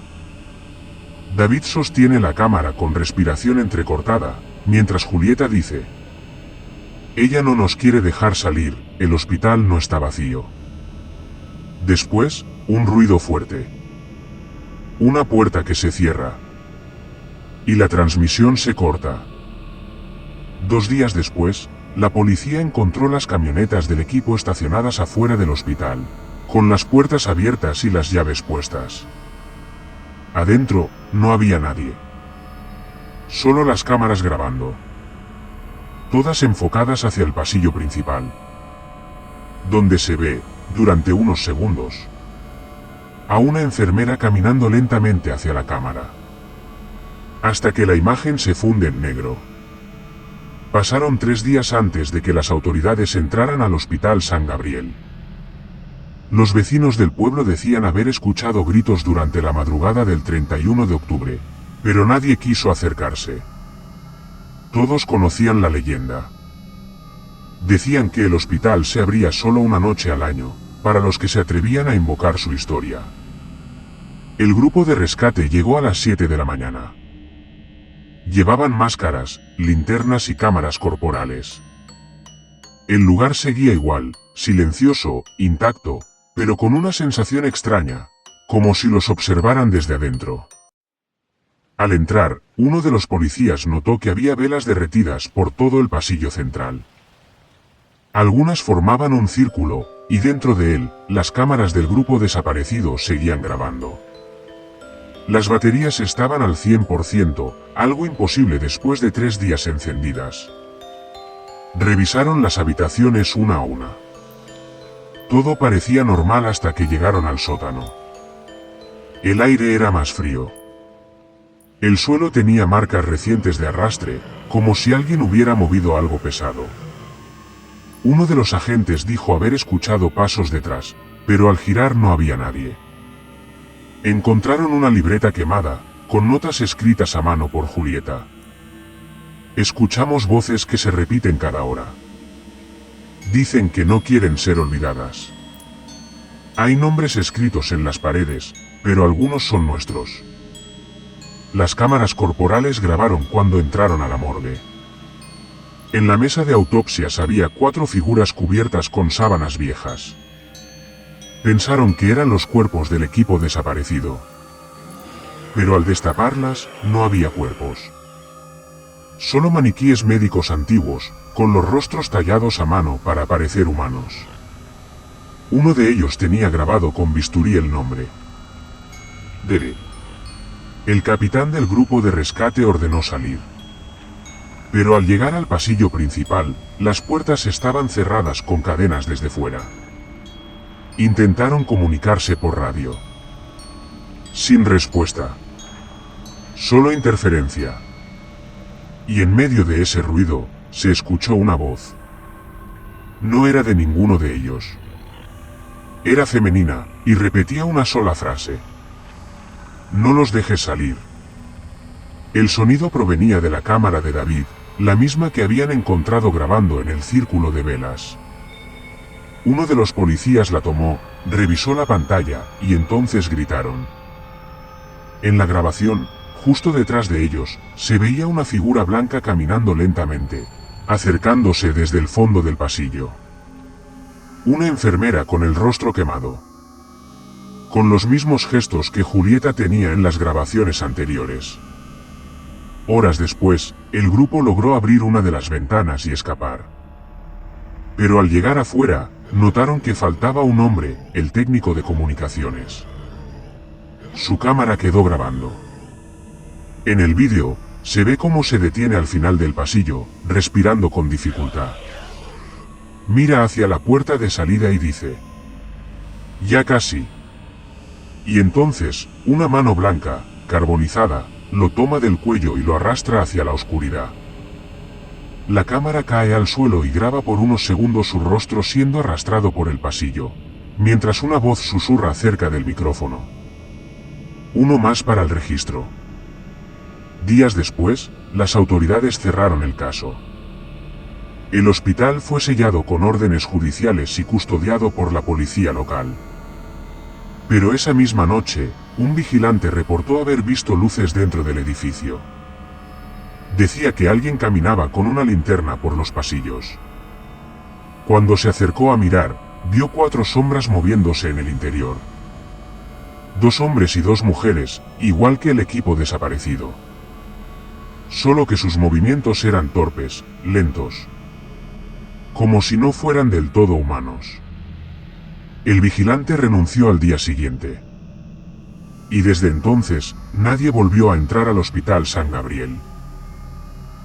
David sostiene la cámara con respiración entrecortada, mientras Julieta dice: ella no nos quiere dejar salir, el hospital no está vacío. Después, un ruido fuerte. Una puerta que se cierra. Y la transmisión se corta. 2 días después, la policía encontró las camionetas del equipo estacionadas afuera del hospital, con las puertas abiertas y las llaves puestas. Adentro, no había nadie. Solo las cámaras grabando. Todas enfocadas hacia el pasillo principal, donde se ve, durante unos segundos, a una enfermera caminando lentamente hacia la cámara, hasta que la imagen se funde en negro. Pasaron 3 días antes de que las autoridades entraran al Hospital San Gabriel. Los vecinos del pueblo decían haber escuchado gritos durante la madrugada del 31 de octubre, pero nadie quiso acercarse. Todos conocían la leyenda. Decían que el hospital se abría solo una noche al año, para los que se atrevían a invocar su historia. El grupo de rescate llegó a las 7 de la mañana. Llevaban máscaras, linternas y cámaras corporales. El lugar seguía igual, silencioso, intacto, pero con una sensación extraña, como si los observaran desde adentro. Al entrar, uno de los policías notó que había velas derretidas por todo el pasillo central. Algunas formaban un círculo, y dentro de él, las cámaras del grupo desaparecido seguían grabando. Las baterías estaban al 100%, algo imposible después de 3 días encendidas. Revisaron las habitaciones una a una. Todo parecía normal hasta que llegaron al sótano. El aire era más frío. El suelo tenía marcas recientes de arrastre, como si alguien hubiera movido algo pesado. Uno de los agentes dijo haber escuchado pasos detrás, pero al girar no había nadie. Encontraron una libreta quemada, con notas escritas a mano por Julieta. Escuchamos voces que se repiten cada hora. Dicen que no quieren ser olvidadas. Hay nombres escritos en las paredes, pero algunos son nuestros. Las cámaras corporales grabaron cuando entraron a la morgue. En la mesa de autopsias había 4 figuras cubiertas con sábanas viejas. Pensaron que eran los cuerpos del equipo desaparecido. Pero al destaparlas, no había cuerpos. Solo maniquíes médicos antiguos, con los rostros tallados a mano para parecer humanos. Uno de ellos tenía grabado con bisturí el nombre: Dere. El capitán del grupo de rescate ordenó salir. Pero al llegar al pasillo principal, las puertas estaban cerradas con cadenas desde fuera. Intentaron comunicarse por radio. Sin respuesta. Solo interferencia. Y en medio de ese ruido, se escuchó una voz. No era de ninguno de ellos. Era femenina, y repetía una sola frase: no los dejes salir. El sonido provenía de la cámara de David, la misma que habían encontrado grabando en el círculo de velas. Uno de los policías la tomó, revisó la pantalla, y entonces gritaron. En la grabación, justo detrás de ellos, se veía una figura blanca caminando lentamente, acercándose desde el fondo del pasillo. Una enfermera con el rostro quemado. Con los mismos gestos que Julieta tenía en las grabaciones anteriores. Horas después, el grupo logró abrir una de las ventanas y escapar. Pero al llegar afuera, notaron que faltaba un hombre, el técnico de comunicaciones. Su cámara quedó grabando. En el vídeo, se ve cómo se detiene al final del pasillo, respirando con dificultad. Mira hacia la puerta de salida y dice: ya casi. Y entonces, una mano blanca, carbonizada, lo toma del cuello y lo arrastra hacia la oscuridad. La cámara cae al suelo y graba por unos segundos su rostro siendo arrastrado por el pasillo, mientras una voz susurra cerca del micrófono. Uno más para el registro. Días después, las autoridades cerraron el caso. El hospital fue sellado con órdenes judiciales y custodiado por la policía local. Pero esa misma noche, un vigilante reportó haber visto luces dentro del edificio. Decía que alguien caminaba con una linterna por los pasillos. Cuando se acercó a mirar, vio 4 sombras moviéndose en el interior. 2 hombres y 2 mujeres, igual que el equipo desaparecido. Solo que sus movimientos eran torpes, lentos. Como si no fueran del todo humanos. El vigilante renunció al día siguiente. Y desde entonces, nadie volvió a entrar al Hospital San Gabriel.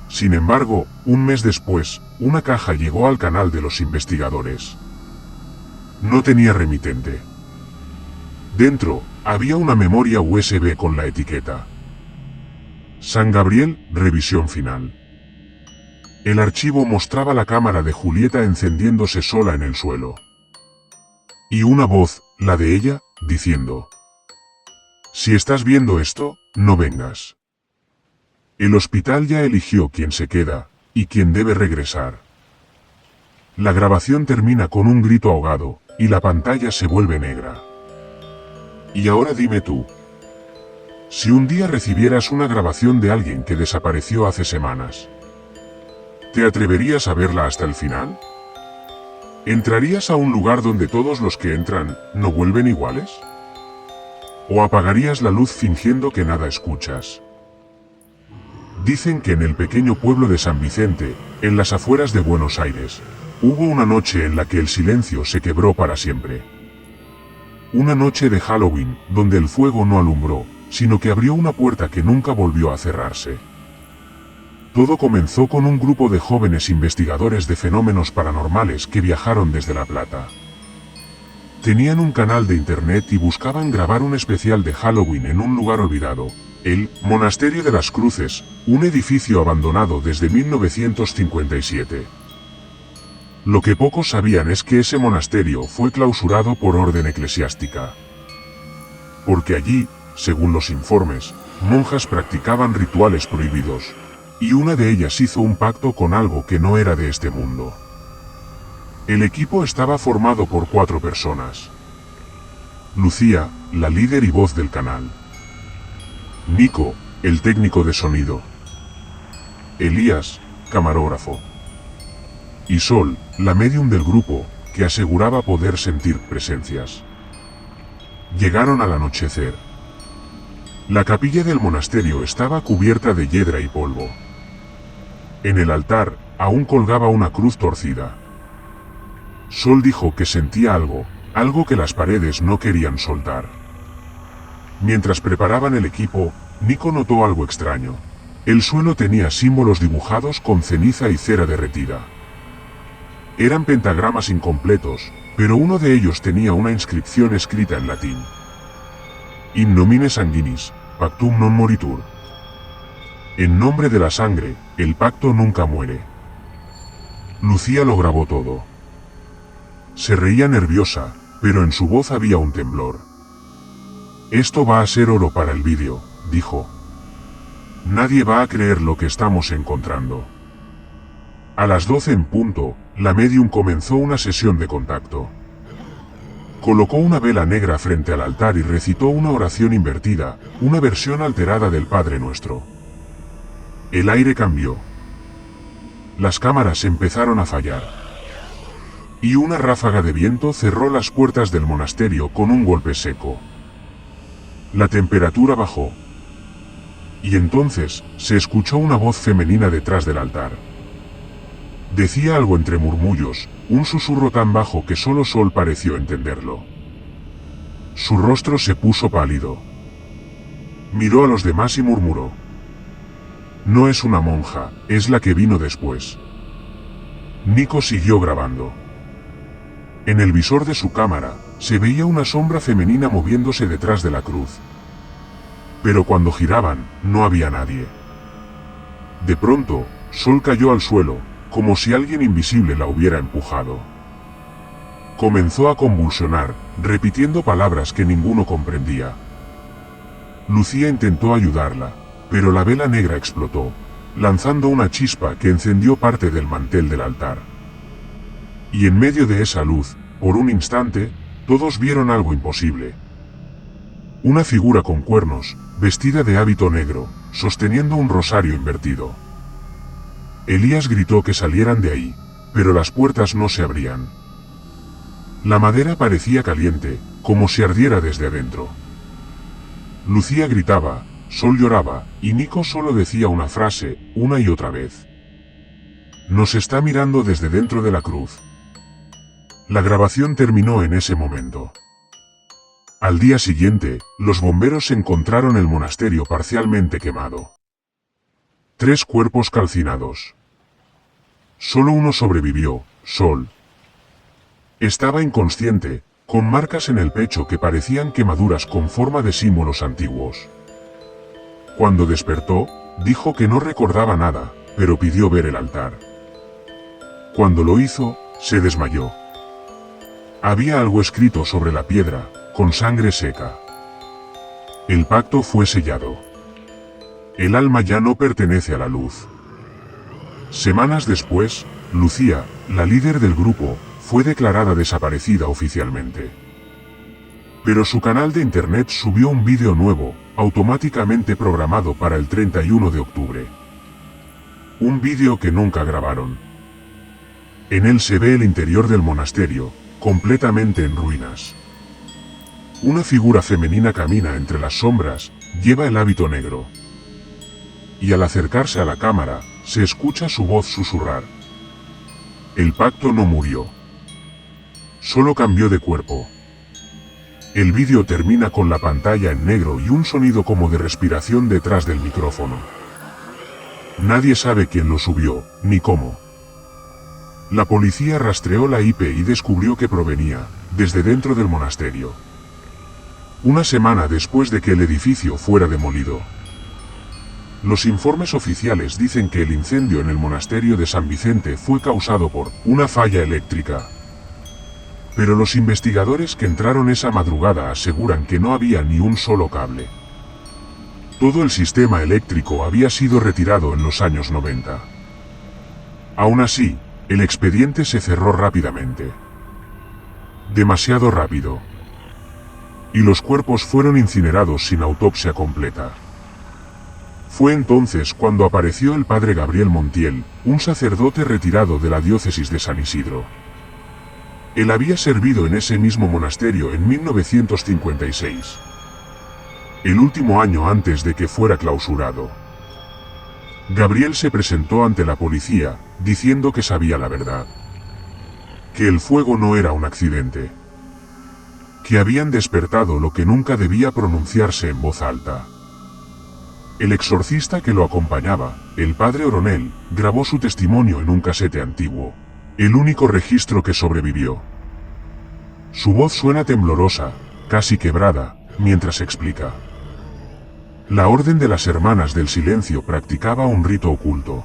Sin embargo, un mes después, una caja llegó al canal de los investigadores. No tenía remitente. Dentro, había una memoria USB con la etiqueta San Gabriel, revisión final. El archivo mostraba la cámara de Julieta encendiéndose sola en el suelo. Y una voz, la de ella, diciendo: si estás viendo esto, no vengas. El hospital ya eligió quién se queda, y quién debe regresar. La grabación termina con un grito ahogado, y la pantalla se vuelve negra. Y ahora dime tú. Si un día recibieras una grabación de alguien que desapareció hace semanas, ¿te atreverías a verla hasta el final? ¿Entrarías a un lugar donde todos los que entran, no vuelven iguales? ¿O apagarías la luz fingiendo que nada escuchas? Dicen que en el pequeño pueblo de San Vicente, en las afueras de Buenos Aires, hubo una noche en la que el silencio se quebró para siempre. Una noche de Halloween, donde el fuego no alumbró, sino que abrió una puerta que nunca volvió a cerrarse. Todo comenzó con un grupo de jóvenes investigadores de fenómenos paranormales que viajaron desde La Plata. Tenían un canal de internet y buscaban grabar un especial de Halloween en un lugar olvidado, el Monasterio de las Cruces, un edificio abandonado desde 1957. Lo que pocos sabían es que ese monasterio fue clausurado por orden eclesiástica. Porque allí, según los informes, monjas practicaban rituales prohibidos, y una de ellas hizo un pacto con algo que no era de este mundo. El equipo estaba formado por 4 personas. Lucía, la líder y voz del canal. Nico, el técnico de sonido. Elías, camarógrafo. Y Sol, la médium del grupo, que aseguraba poder sentir presencias. Llegaron al anochecer. La capilla del monasterio estaba cubierta de hiedra y polvo. En el altar, aún colgaba una cruz torcida. Sol dijo que sentía algo que las paredes no querían soltar. Mientras preparaban el equipo, Nico notó algo extraño. El suelo tenía símbolos dibujados con ceniza y cera derretida. Eran pentagramas incompletos, pero uno de ellos tenía una inscripción escrita en latín. In nomine sanguinis, pactum non moritur. En nombre de la sangre, el pacto nunca muere. Lucía lo grabó todo. Se reía nerviosa, pero en su voz había un temblor. Esto va a ser oro para el vídeo, dijo. Nadie va a creer lo que estamos encontrando. A las 12 en punto, la medium comenzó una sesión de contacto. Colocó una vela negra frente al altar y recitó una oración invertida, una versión alterada del Padre Nuestro. El aire cambió. Las cámaras empezaron a fallar. Y una ráfaga de viento cerró las puertas del monasterio con un golpe seco. La temperatura bajó. Y entonces, se escuchó una voz femenina detrás del altar. Decía algo entre murmullos, un susurro tan bajo que solo Sol pareció entenderlo. Su rostro se puso pálido. Miró a los demás y murmuró: no es una monja, es la que vino después. Nico siguió grabando. En el visor de su cámara, se veía una sombra femenina moviéndose detrás de la cruz. Pero cuando giraban, no había nadie. De pronto, Sol cayó al suelo, como si alguien invisible la hubiera empujado. Comenzó a convulsionar, repitiendo palabras que ninguno comprendía. Lucía intentó ayudarla, pero la vela negra explotó, lanzando una chispa que encendió parte del mantel del altar. Y en medio de esa luz, por un instante, todos vieron algo imposible. Una figura con cuernos, vestida de hábito negro, sosteniendo un rosario invertido. Elías gritó que salieran de ahí, pero las puertas no se abrían. La madera parecía caliente, como si ardiera desde adentro. Lucía gritaba, Sol lloraba, y Nico solo decía una frase, una y otra vez. Nos está mirando desde dentro de la cruz. La grabación terminó en ese momento. Al día siguiente, los bomberos encontraron el monasterio parcialmente quemado. 3 cuerpos calcinados. Solo uno sobrevivió, Sol. Estaba inconsciente, con marcas en el pecho que parecían quemaduras con forma de símbolos antiguos. Cuando despertó, dijo que no recordaba nada, pero pidió ver el altar. Cuando lo hizo, se desmayó. Había algo escrito sobre la piedra, con sangre seca. El pacto fue sellado. El alma ya no pertenece a la luz. Semanas después, Lucía, la líder del grupo, fue declarada desaparecida oficialmente. Pero su canal de internet subió un vídeo nuevo, automáticamente programado para el 31 de octubre. Un vídeo que nunca grabaron. En él se ve el interior del monasterio, completamente en ruinas. Una figura femenina camina entre las sombras, lleva el hábito negro. Y al acercarse a la cámara, se escucha su voz susurrar. El pacto no murió. Solo cambió de cuerpo. El vídeo termina con la pantalla en negro y un sonido como de respiración detrás del micrófono. Nadie sabe quién lo subió, ni cómo. La policía rastreó la IP y descubrió que provenía, desde dentro del monasterio. Una semana después de que el edificio fuera demolido. Los informes oficiales dicen que el incendio en el monasterio de San Vicente fue causado por una falla eléctrica. Pero los investigadores que entraron esa madrugada aseguran que no había ni un solo cable. Todo el sistema eléctrico había sido retirado en los años 90. Aún así, el expediente se cerró rápidamente. Demasiado rápido. Y los cuerpos fueron incinerados sin autopsia completa. Fue entonces cuando apareció el padre Gabriel Montiel, un sacerdote retirado de la diócesis de San Isidro. Él había servido en ese mismo monasterio en 1956. El último año antes de que fuera clausurado. Gabriel se presentó ante la policía, diciendo que sabía la verdad. Que el fuego no era un accidente. Que habían despertado lo que nunca debía pronunciarse en voz alta. El exorcista que lo acompañaba, el padre Oronel, grabó su testimonio en un casete antiguo. El único registro que sobrevivió. Su voz suena temblorosa, casi quebrada, mientras explica. La Orden de las Hermanas del Silencio practicaba un rito oculto.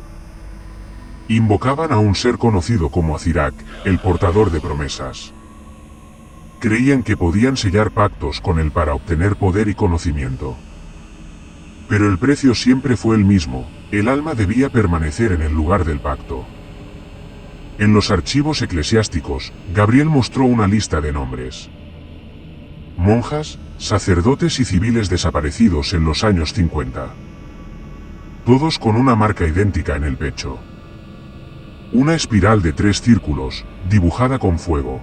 Invocaban a un ser conocido como Azirak, el portador de promesas. Creían que podían sellar pactos con él para obtener poder y conocimiento. Pero el precio siempre fue el mismo, el alma debía permanecer en el lugar del pacto. En los archivos eclesiásticos, Gabriel mostró una lista de nombres. Monjas, sacerdotes y civiles desaparecidos en los años 50. Todos con una marca idéntica en el pecho. Una espiral de 3 círculos, dibujada con fuego.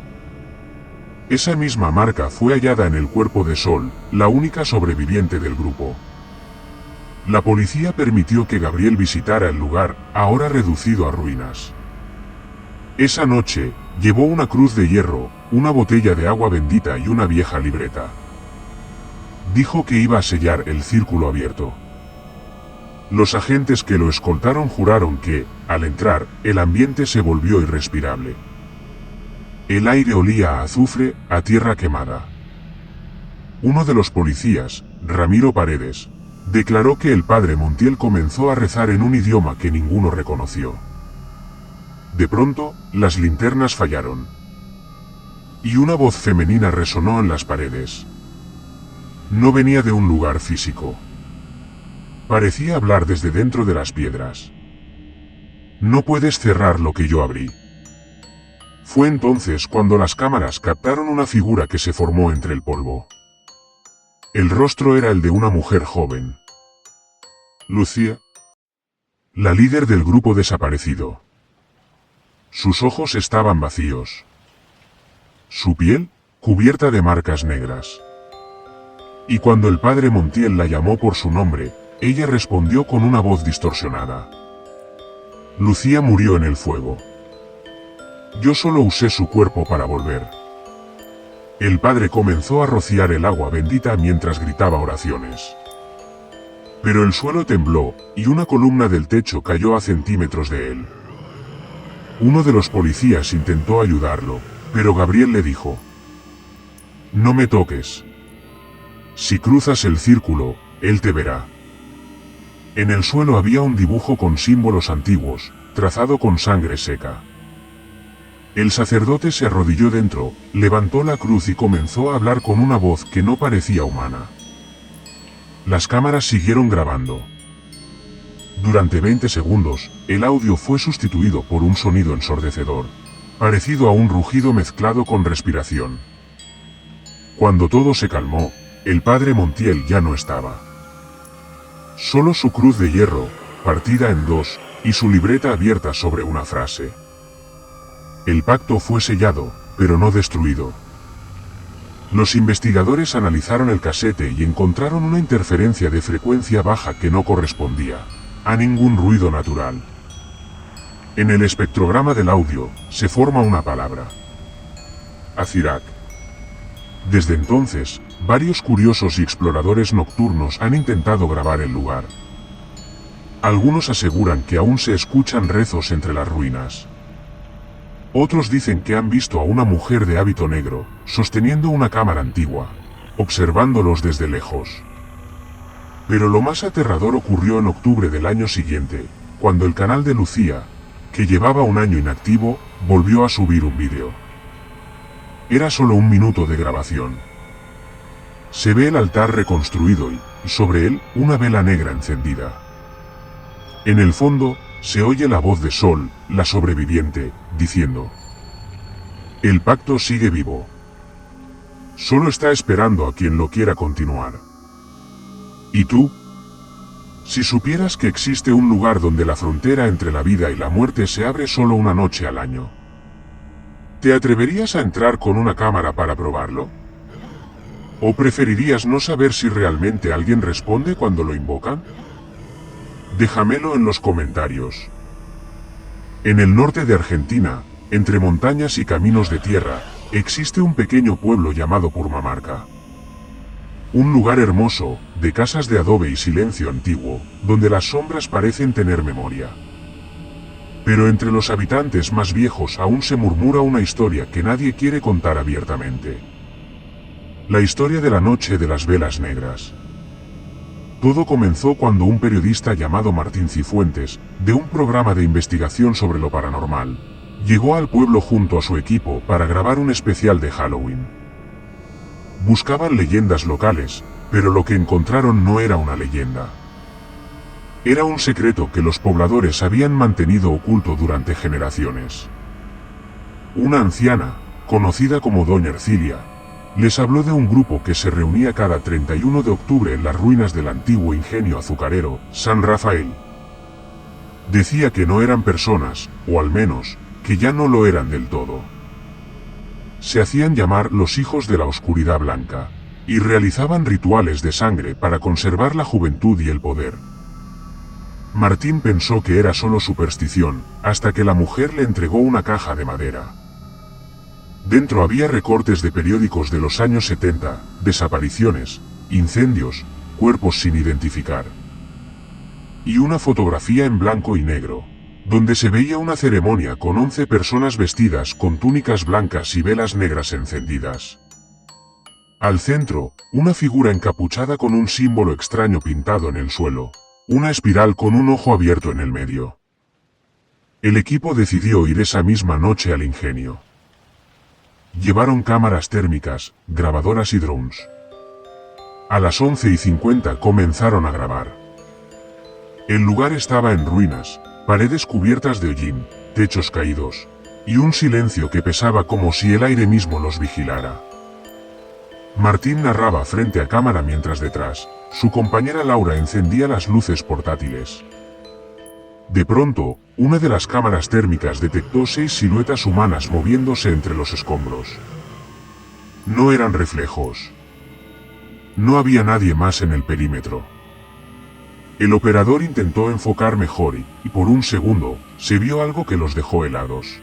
Esa misma marca fue hallada en el cuerpo de Sol, la única sobreviviente del grupo. La policía permitió que Gabriel visitara el lugar, ahora reducido a ruinas. Esa noche, llevó una cruz de hierro, una botella de agua bendita y una vieja libreta. Dijo que iba a sellar el círculo abierto. Los agentes que lo escoltaron juraron que, al entrar, el ambiente se volvió irrespirable. El aire olía a azufre, a tierra quemada. Uno de los policías, Ramiro Paredes, declaró que el padre Montiel comenzó a rezar en un idioma que ninguno reconoció. De pronto, las linternas fallaron. Y una voz femenina resonó en las paredes. No venía de un lugar físico. Parecía hablar desde dentro de las piedras. No puedes cerrar lo que yo abrí. Fue entonces cuando las cámaras captaron una figura que se formó entre el polvo. El rostro era el de una mujer joven. Lucía, la líder del grupo desaparecido. Sus ojos estaban vacíos. Su piel, cubierta de marcas negras. Y cuando el padre Montiel la llamó por su nombre, ella respondió con una voz distorsionada. Lucía murió en el fuego. Yo solo usé su cuerpo para volver. El padre comenzó a rociar el agua bendita mientras gritaba oraciones. Pero el suelo tembló, y una columna del techo cayó a centímetros de él. Uno de los policías intentó ayudarlo, pero Gabriel le dijo: «No me toques. Si cruzas el círculo, él te verá». En el suelo había un dibujo con símbolos antiguos, trazado con sangre seca. El sacerdote se arrodilló dentro, levantó la cruz y comenzó a hablar con una voz que no parecía humana. Las cámaras siguieron grabando. Durante 20 segundos, el audio fue sustituido por un sonido ensordecedor, parecido a un rugido mezclado con respiración. Cuando todo se calmó, el padre Montiel ya no estaba. Solo su cruz de hierro, partida en dos, y su libreta abierta sobre una frase. El pacto fue sellado, pero no destruido. Los investigadores analizaron el casete y encontraron una interferencia de frecuencia baja que no correspondía a ningún ruido natural. En el espectrograma del audio, se forma una palabra: Azirak. Desde entonces, varios curiosos y exploradores nocturnos han intentado grabar el lugar. Algunos aseguran que aún se escuchan rezos entre las ruinas. Otros dicen que han visto a una mujer de hábito negro, sosteniendo una cámara antigua, observándolos desde lejos. Pero lo más aterrador ocurrió en octubre del año siguiente, cuando el canal de Lucía, que llevaba un año inactivo, volvió a subir un vídeo. Era solo un minuto de grabación. Se ve el altar reconstruido y, sobre él, una vela negra encendida. En el fondo, se oye la voz de Sol, la sobreviviente, diciendo: «El pacto sigue vivo. Solo está esperando a quien lo quiera continuar». ¿Y tú? Si supieras que existe un lugar donde la frontera entre la vida y la muerte se abre solo una noche al año, ¿te atreverías a entrar con una cámara para probarlo? ¿O preferirías no saber si realmente alguien responde cuando lo invocan? Déjamelo en los comentarios. En el norte de Argentina, entre montañas y caminos de tierra, existe un pequeño pueblo llamado Purmamarca. Un lugar hermoso, de casas de adobe y silencio antiguo, donde las sombras parecen tener memoria. Pero entre los habitantes más viejos aún se murmura una historia que nadie quiere contar abiertamente. La historia de la noche de las velas negras. Todo comenzó cuando un periodista llamado Martín Cifuentes, de un programa de investigación sobre lo paranormal, llegó al pueblo junto a su equipo para grabar un especial de Halloween. Buscaban leyendas locales, pero lo que encontraron no era una leyenda. Era un secreto que los pobladores habían mantenido oculto durante generaciones. Una anciana, conocida como Doña Ercilia, les habló de un grupo que se reunía cada 31 de octubre en las ruinas del antiguo ingenio azucarero, San Rafael. Decía que no eran personas, o al menos, que ya no lo eran del todo. Se hacían llamar los hijos de la oscuridad blanca, y realizaban rituales de sangre para conservar la juventud y el poder. Martín pensó que era solo superstición, hasta que la mujer le entregó una caja de madera. Dentro había recortes de periódicos de los años 70, desapariciones, incendios, cuerpos sin identificar. Y una fotografía en blanco y negro, donde se veía una ceremonia con 11 personas vestidas con túnicas blancas y velas negras encendidas. Al centro, una figura encapuchada con un símbolo extraño pintado en el suelo, una espiral con un ojo abierto en el medio. El equipo decidió ir esa misma noche al ingenio. Llevaron cámaras térmicas, grabadoras y drones. A las 11:50 comenzaron a grabar. El lugar estaba en ruinas, paredes cubiertas de hollín, techos caídos, y un silencio que pesaba como si el aire mismo los vigilara. Martín narraba frente a cámara mientras detrás, su compañera Laura encendía las luces portátiles. De pronto, una de las cámaras térmicas detectó 6 siluetas humanas moviéndose entre los escombros. No eran reflejos. No había nadie más en el perímetro. El operador intentó enfocar mejor y por un segundo, se vio algo que los dejó helados.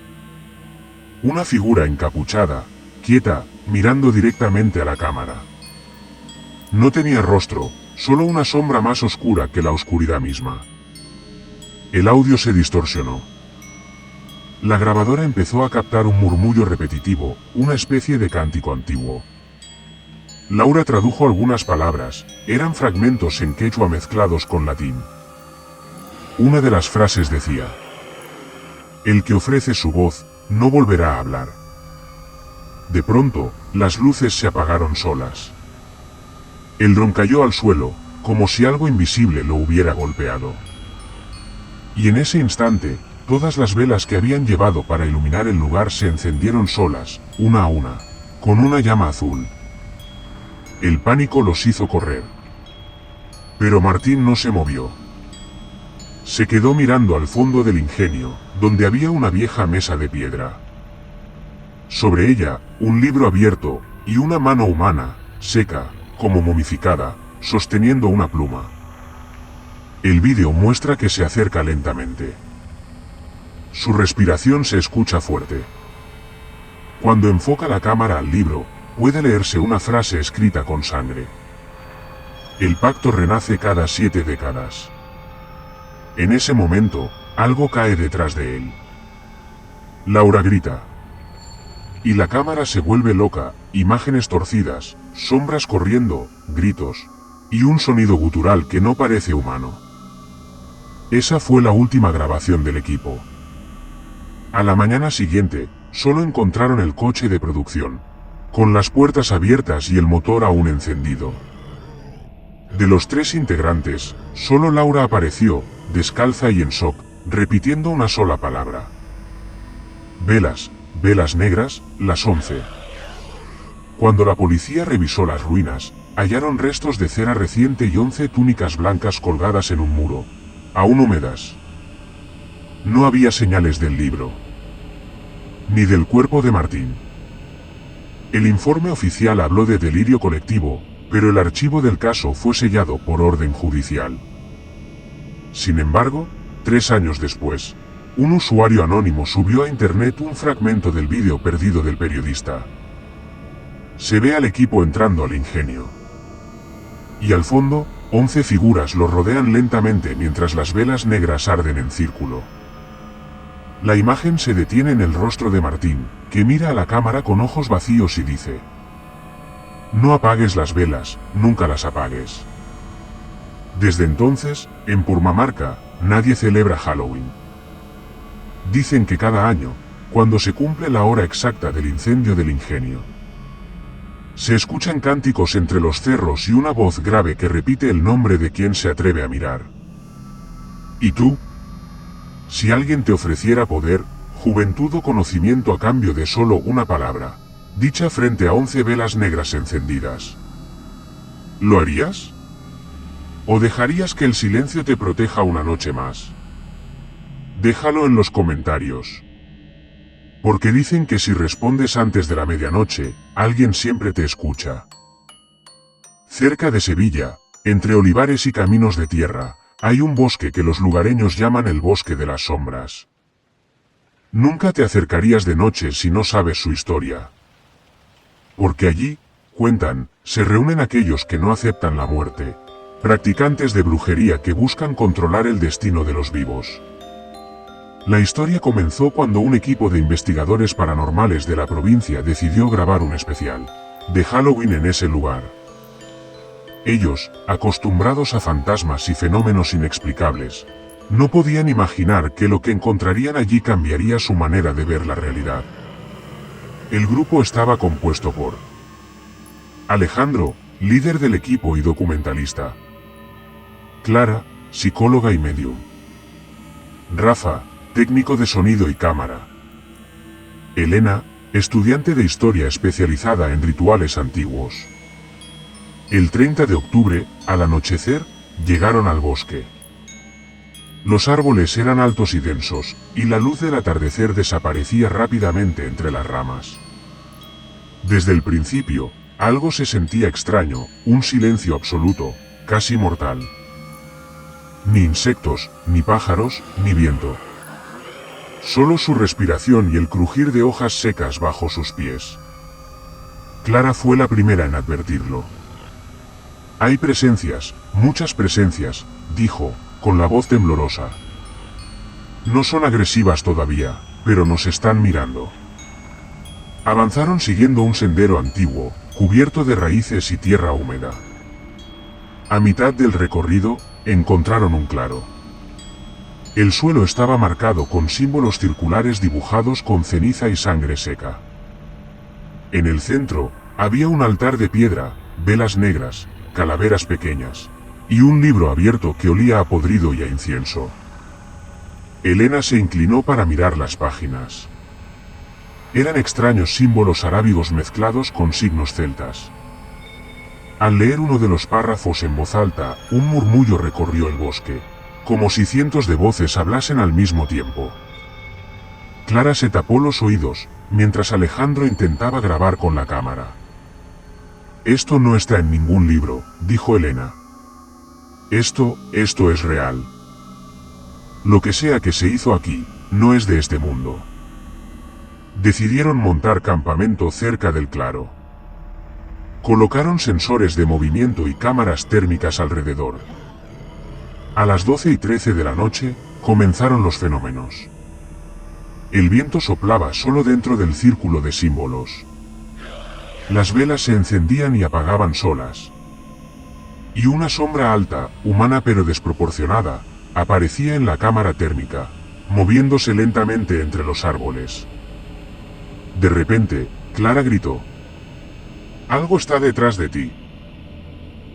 Una figura encapuchada, quieta, mirando directamente a la cámara. No tenía rostro, solo una sombra más oscura que la oscuridad misma. El audio se distorsionó. La grabadora empezó a captar un murmullo repetitivo, una especie de cántico antiguo. Laura tradujo algunas palabras, eran fragmentos en quechua mezclados con latín. Una de las frases decía: "El que ofrece su voz, no volverá a hablar". De pronto, las luces se apagaron solas. El dron cayó al suelo, como si algo invisible lo hubiera golpeado. Y en ese instante, todas las velas que habían llevado para iluminar el lugar se encendieron solas, una a una, con una llama azul. El pánico los hizo correr. Pero Martín no se movió. Se quedó mirando al fondo del ingenio, donde había una vieja mesa de piedra. Sobre ella, un libro abierto, y una mano humana, seca, como momificada, sosteniendo una pluma. El vídeo muestra que se acerca lentamente. Su respiración se escucha fuerte. Cuando enfoca la cámara al libro, puede leerse una frase escrita con sangre. El pacto renace cada 7 décadas. En ese momento, algo cae detrás de él. Laura grita. Y la cámara se vuelve loca, imágenes torcidas, sombras corriendo, gritos, y un sonido gutural que no parece humano. Esa fue la última grabación del equipo. A la mañana siguiente, solo encontraron el coche de producción, con las puertas abiertas y el motor aún encendido. De los 3 integrantes, solo Laura apareció, descalza y en shock, repitiendo una sola palabra. Velas, velas negras, las 11. Cuando la policía revisó las ruinas, hallaron restos de cera reciente y 11 túnicas blancas colgadas en un muro, aún húmedas. No había señales del libro, ni del cuerpo de Martín. El informe oficial habló de delirio colectivo, pero el archivo del caso fue sellado por orden judicial. Sin embargo, 3 años después, un usuario anónimo subió a internet un fragmento del vídeo perdido del periodista. Se ve al equipo entrando al ingenio. Y al fondo, 11 figuras lo rodean lentamente mientras las velas negras arden en círculo. La imagen se detiene en el rostro de Martín, que mira a la cámara con ojos vacíos y dice: "No apagues las velas, nunca las apagues". Desde entonces, en Purmamarca, nadie celebra Halloween. Dicen que cada año, cuando se cumple la hora exacta del incendio del ingenio, se escuchan cánticos entre los cerros y una voz grave que repite el nombre de quien se atreve a mirar. ¿Y tú? Si alguien te ofreciera poder, juventud o conocimiento a cambio de solo una palabra, dicha frente a 11 velas negras encendidas, ¿lo harías? ¿O dejarías que el silencio te proteja una noche más? Déjalo en los comentarios. Porque dicen que si respondes antes de la medianoche, alguien siempre te escucha. Cerca de Sevilla, entre olivares y caminos de tierra, hay un bosque que los lugareños llaman el Bosque de las Sombras. Nunca te acercarías de noche si no sabes su historia. Porque allí, cuentan, se reúnen aquellos que no aceptan la muerte, practicantes de brujería que buscan controlar el destino de los vivos. La historia comenzó cuando un equipo de investigadores paranormales de la provincia decidió grabar un especial de Halloween en ese lugar. Ellos, acostumbrados a fantasmas y fenómenos inexplicables, no podían imaginar que lo que encontrarían allí cambiaría su manera de ver la realidad. El grupo estaba compuesto por Alejandro, líder del equipo y documentalista; Clara, psicóloga y medium; Rafa, técnico de sonido y cámara; Elena, estudiante de historia especializada en rituales antiguos; El 30 de octubre, al anochecer, llegaron al bosque. Los árboles eran altos y densos, y la luz del atardecer desaparecía rápidamente entre las ramas. Desde el principio, algo se sentía extraño, un silencio absoluto, casi mortal. Ni insectos, ni pájaros, ni viento. Solo su respiración y el crujir de hojas secas bajo sus pies. Clara fue la primera en advertirlo. Hay presencias, muchas presencias, dijo, con la voz temblorosa. No son agresivas todavía, pero nos están mirando. Avanzaron siguiendo un sendero antiguo, cubierto de raíces y tierra húmeda. A mitad del recorrido, encontraron un claro. El suelo estaba marcado con símbolos circulares dibujados con ceniza y sangre seca. En el centro, había un altar de piedra, velas negras, calaveras pequeñas, y un libro abierto que olía a podrido y a incienso. Elena se inclinó para mirar las páginas. Eran extraños símbolos arábigos mezclados con signos celtas. Al leer uno de los párrafos en voz alta, un murmullo recorrió el bosque, como si cientos de voces hablasen al mismo tiempo. Clara se tapó los oídos, mientras Alejandro intentaba grabar con la cámara. Esto no está en ningún libro, dijo Elena. Esto es real. Lo que sea que se hizo aquí, no es de este mundo. Decidieron montar campamento cerca del claro. Colocaron sensores de movimiento y cámaras térmicas alrededor. A las 12:13 de la noche, comenzaron los fenómenos. El viento soplaba solo dentro del círculo de símbolos. Las velas se encendían y apagaban solas. Y una sombra alta, humana pero desproporcionada, aparecía en la cámara térmica, moviéndose lentamente entre los árboles. De repente, Clara gritó. «Algo está detrás de ti».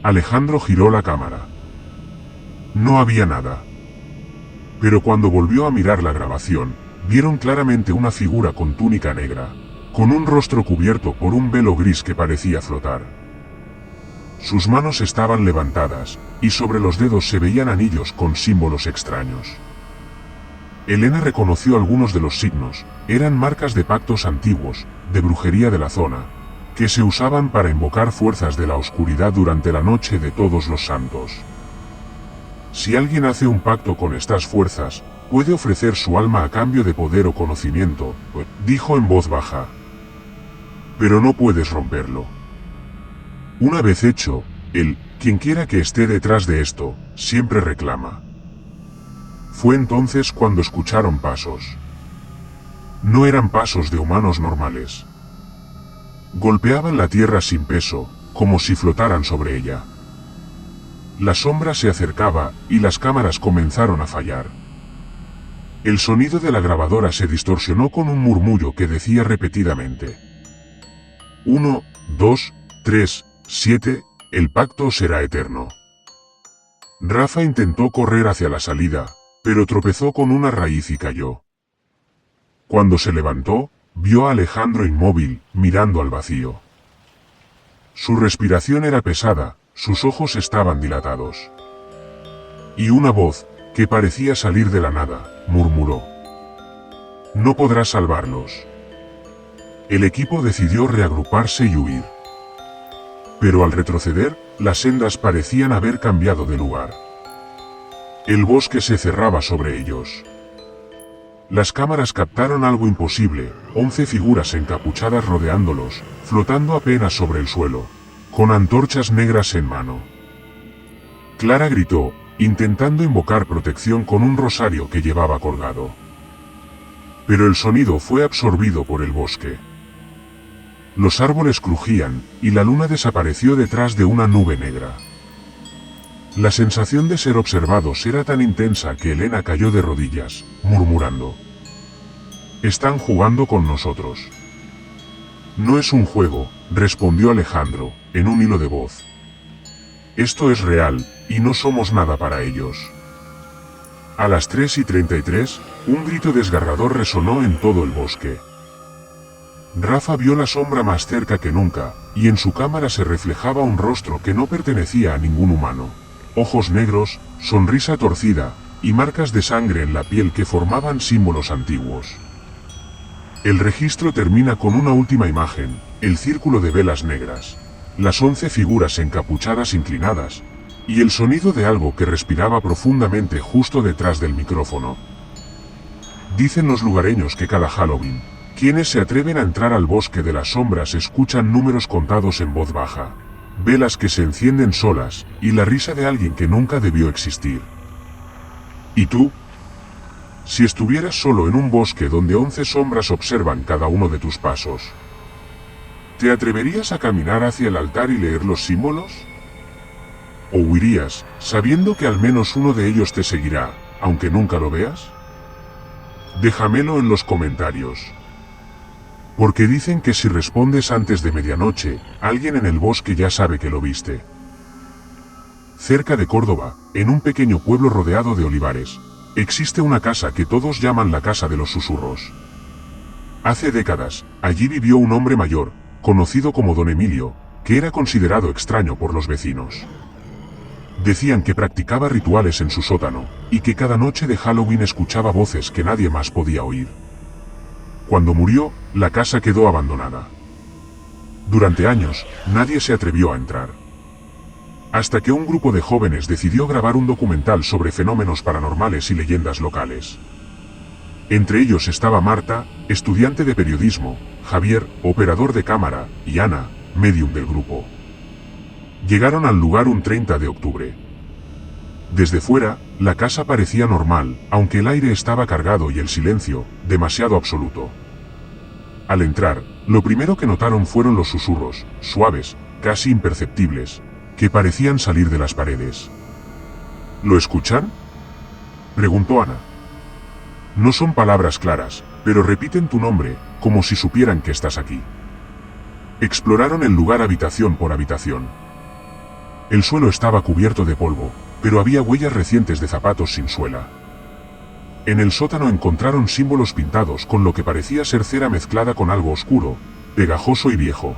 Alejandro giró la cámara. No había nada. Pero cuando volvió a mirar la grabación, vieron claramente una figura con túnica negra, con un rostro cubierto por un velo gris que parecía flotar. Sus manos estaban levantadas, y sobre los dedos se veían anillos con símbolos extraños. Elena reconoció algunos de los signos, eran marcas de pactos antiguos, de brujería de la zona, que se usaban para invocar fuerzas de la oscuridad durante la noche de todos los santos. Si alguien hace un pacto con estas fuerzas, puede ofrecer su alma a cambio de poder o conocimiento, dijo en voz baja. Pero no puedes romperlo. Una vez hecho, quien quiera que esté detrás de esto, siempre reclama. Fue entonces cuando escucharon pasos. No eran pasos de humanos normales. Golpeaban la tierra sin peso, como si flotaran sobre ella. La sombra se acercaba, y las cámaras comenzaron a fallar. El sonido de la grabadora se distorsionó con un murmullo que decía repetidamente. 1, 2, 3, 7, el pacto será eterno. Rafa intentó correr hacia la salida, pero tropezó con una raíz y cayó. Cuando se levantó, vio a Alejandro inmóvil, mirando al vacío. Su respiración era pesada, sus ojos estaban dilatados. Y una voz, que parecía salir de la nada, murmuró. No podrás salvarlos. El equipo decidió reagruparse y huir. Pero al retroceder, las sendas parecían haber cambiado de lugar. El bosque se cerraba sobre ellos. Las cámaras captaron algo imposible, 11 figuras encapuchadas rodeándolos, flotando apenas sobre el suelo, con antorchas negras en mano. Clara gritó, intentando invocar protección con un rosario que llevaba colgado. Pero el sonido fue absorbido por el bosque. Los árboles crujían, y la luna desapareció detrás de una nube negra. La sensación de ser observados era tan intensa que Elena cayó de rodillas, murmurando. Están jugando con nosotros. No es un juego, respondió Alejandro, en un hilo de voz. Esto es real, y no somos nada para ellos. A las 3:33, un grito desgarrador resonó en todo el bosque. Rafa vio la sombra más cerca que nunca, y en su cámara se reflejaba un rostro que no pertenecía a ningún humano. Ojos negros, sonrisa torcida, y marcas de sangre en la piel que formaban símbolos antiguos. El registro termina con una última imagen, el círculo de velas negras, las 11 figuras encapuchadas inclinadas, y el sonido de algo que respiraba profundamente justo detrás del micrófono. Dicen los lugareños que cada Halloween, quienes se atreven a entrar al bosque de las sombras escuchan números contados en voz baja, velas que se encienden solas, y la risa de alguien que nunca debió existir. ¿Y tú? Si estuvieras solo en un bosque donde 11 sombras observan cada uno de tus pasos, ¿te atreverías a caminar hacia el altar y leer los símbolos? ¿O huirías, sabiendo que al menos uno de ellos te seguirá, aunque nunca lo veas? Déjamelo en los comentarios. Porque dicen que si respondes antes de medianoche, alguien en el bosque ya sabe que lo viste. Cerca de Córdoba, en un pequeño pueblo rodeado de olivares, existe una casa que todos llaman la Casa de los Susurros. Hace décadas, allí vivió un hombre mayor, conocido como Don Emilio, que era considerado extraño por los vecinos. Decían que practicaba rituales en su sótano, y que cada noche de Halloween escuchaba voces que nadie más podía oír. Cuando murió, la casa quedó abandonada. Durante años, nadie se atrevió a entrar. Hasta que un grupo de jóvenes decidió grabar un documental sobre fenómenos paranormales y leyendas locales. Entre ellos estaba Marta, estudiante de periodismo, Javier, operador de cámara, y Ana, medium del grupo. Llegaron al lugar un 30 de octubre. Desde fuera, la casa parecía normal, aunque el aire estaba cargado y el silencio, demasiado absoluto. Al entrar, lo primero que notaron fueron los susurros, suaves, casi imperceptibles, que parecían salir de las paredes. ¿Lo escuchan?, preguntó Ana. No son palabras claras, pero repiten tu nombre, como si supieran que estás aquí. Exploraron el lugar habitación por habitación. El suelo estaba cubierto de polvo, pero había huellas recientes de zapatos sin suela. En el sótano encontraron símbolos pintados con lo que parecía ser cera mezclada con algo oscuro, pegajoso y viejo.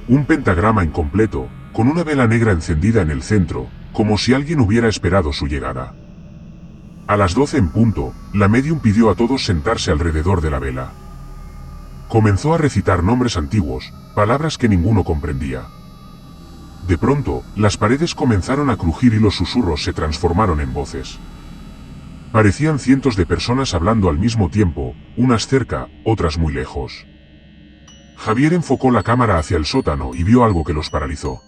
Un pentagrama incompleto, con una vela negra encendida en el centro, como si alguien hubiera esperado su llegada. A las 12 en punto, la medium pidió a todos sentarse alrededor de la vela. Comenzó a recitar nombres antiguos, palabras que ninguno comprendía. De pronto, las paredes comenzaron a crujir y los susurros se transformaron en voces. Parecían cientos de personas hablando al mismo tiempo, unas cerca, otras muy lejos. Javier enfocó la cámara hacia el sótano y vio algo que los paralizó.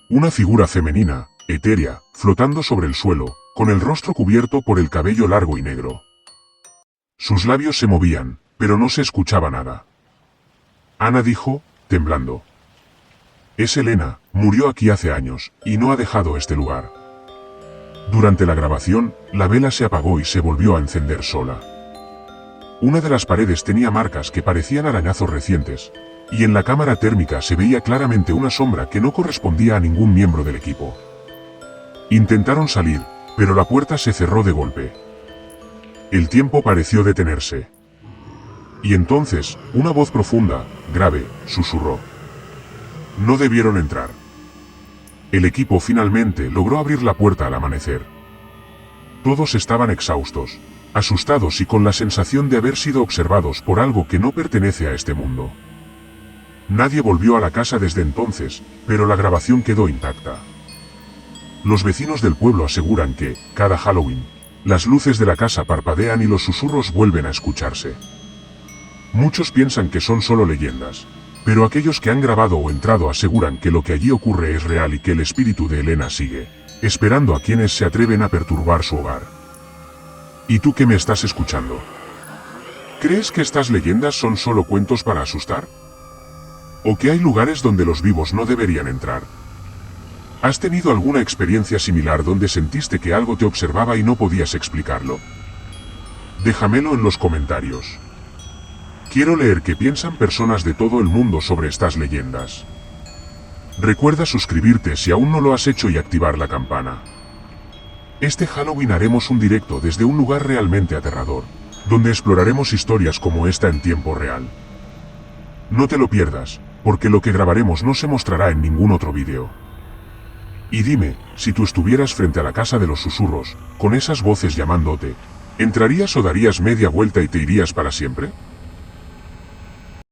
Una figura femenina, etérea, flotando sobre el suelo, con el rostro cubierto por el cabello largo y negro. Sus labios se movían, pero no se escuchaba nada. Ana dijo, temblando. Es Elena, murió aquí hace años, y no ha dejado este lugar. Durante la grabación, la vela se apagó y se volvió a encender sola. Una de las paredes tenía marcas que parecían arañazos recientes, y en la cámara térmica se veía claramente una sombra que no correspondía a ningún miembro del equipo. Intentaron salir, pero la puerta se cerró de golpe. El tiempo pareció detenerse. Y entonces, una voz profunda, grave, susurró. No debieron entrar. El equipo finalmente logró abrir la puerta al amanecer. Todos estaban exhaustos, asustados y con la sensación de haber sido observados por algo que no pertenece a este mundo. Nadie volvió a la casa desde entonces, pero la grabación quedó intacta. Los vecinos del pueblo aseguran que, cada Halloween, las luces de la casa parpadean y los susurros vuelven a escucharse. Muchos piensan que son solo leyendas, pero aquellos que han grabado o entrado aseguran que lo que allí ocurre es real y que el espíritu de Elena sigue, esperando a quienes se atreven a perturbar su hogar. ¿Y tú que me estás escuchando? ¿Crees que estas leyendas son solo cuentos para asustar? ¿O que hay lugares donde los vivos no deberían entrar? ¿Has tenido alguna experiencia similar donde sentiste que algo te observaba y no podías explicarlo? Déjamelo en los comentarios. Quiero leer qué piensan personas de todo el mundo sobre estas leyendas. Recuerda suscribirte si aún no lo has hecho y activar la campana. Este Halloween haremos un directo desde un lugar realmente aterrador, donde exploraremos historias como esta en tiempo real. No te lo pierdas, porque lo que grabaremos no se mostrará en ningún otro vídeo. Y dime, si tú estuvieras frente a la casa de los susurros, con esas voces llamándote, ¿entrarías o darías media vuelta y te irías para siempre?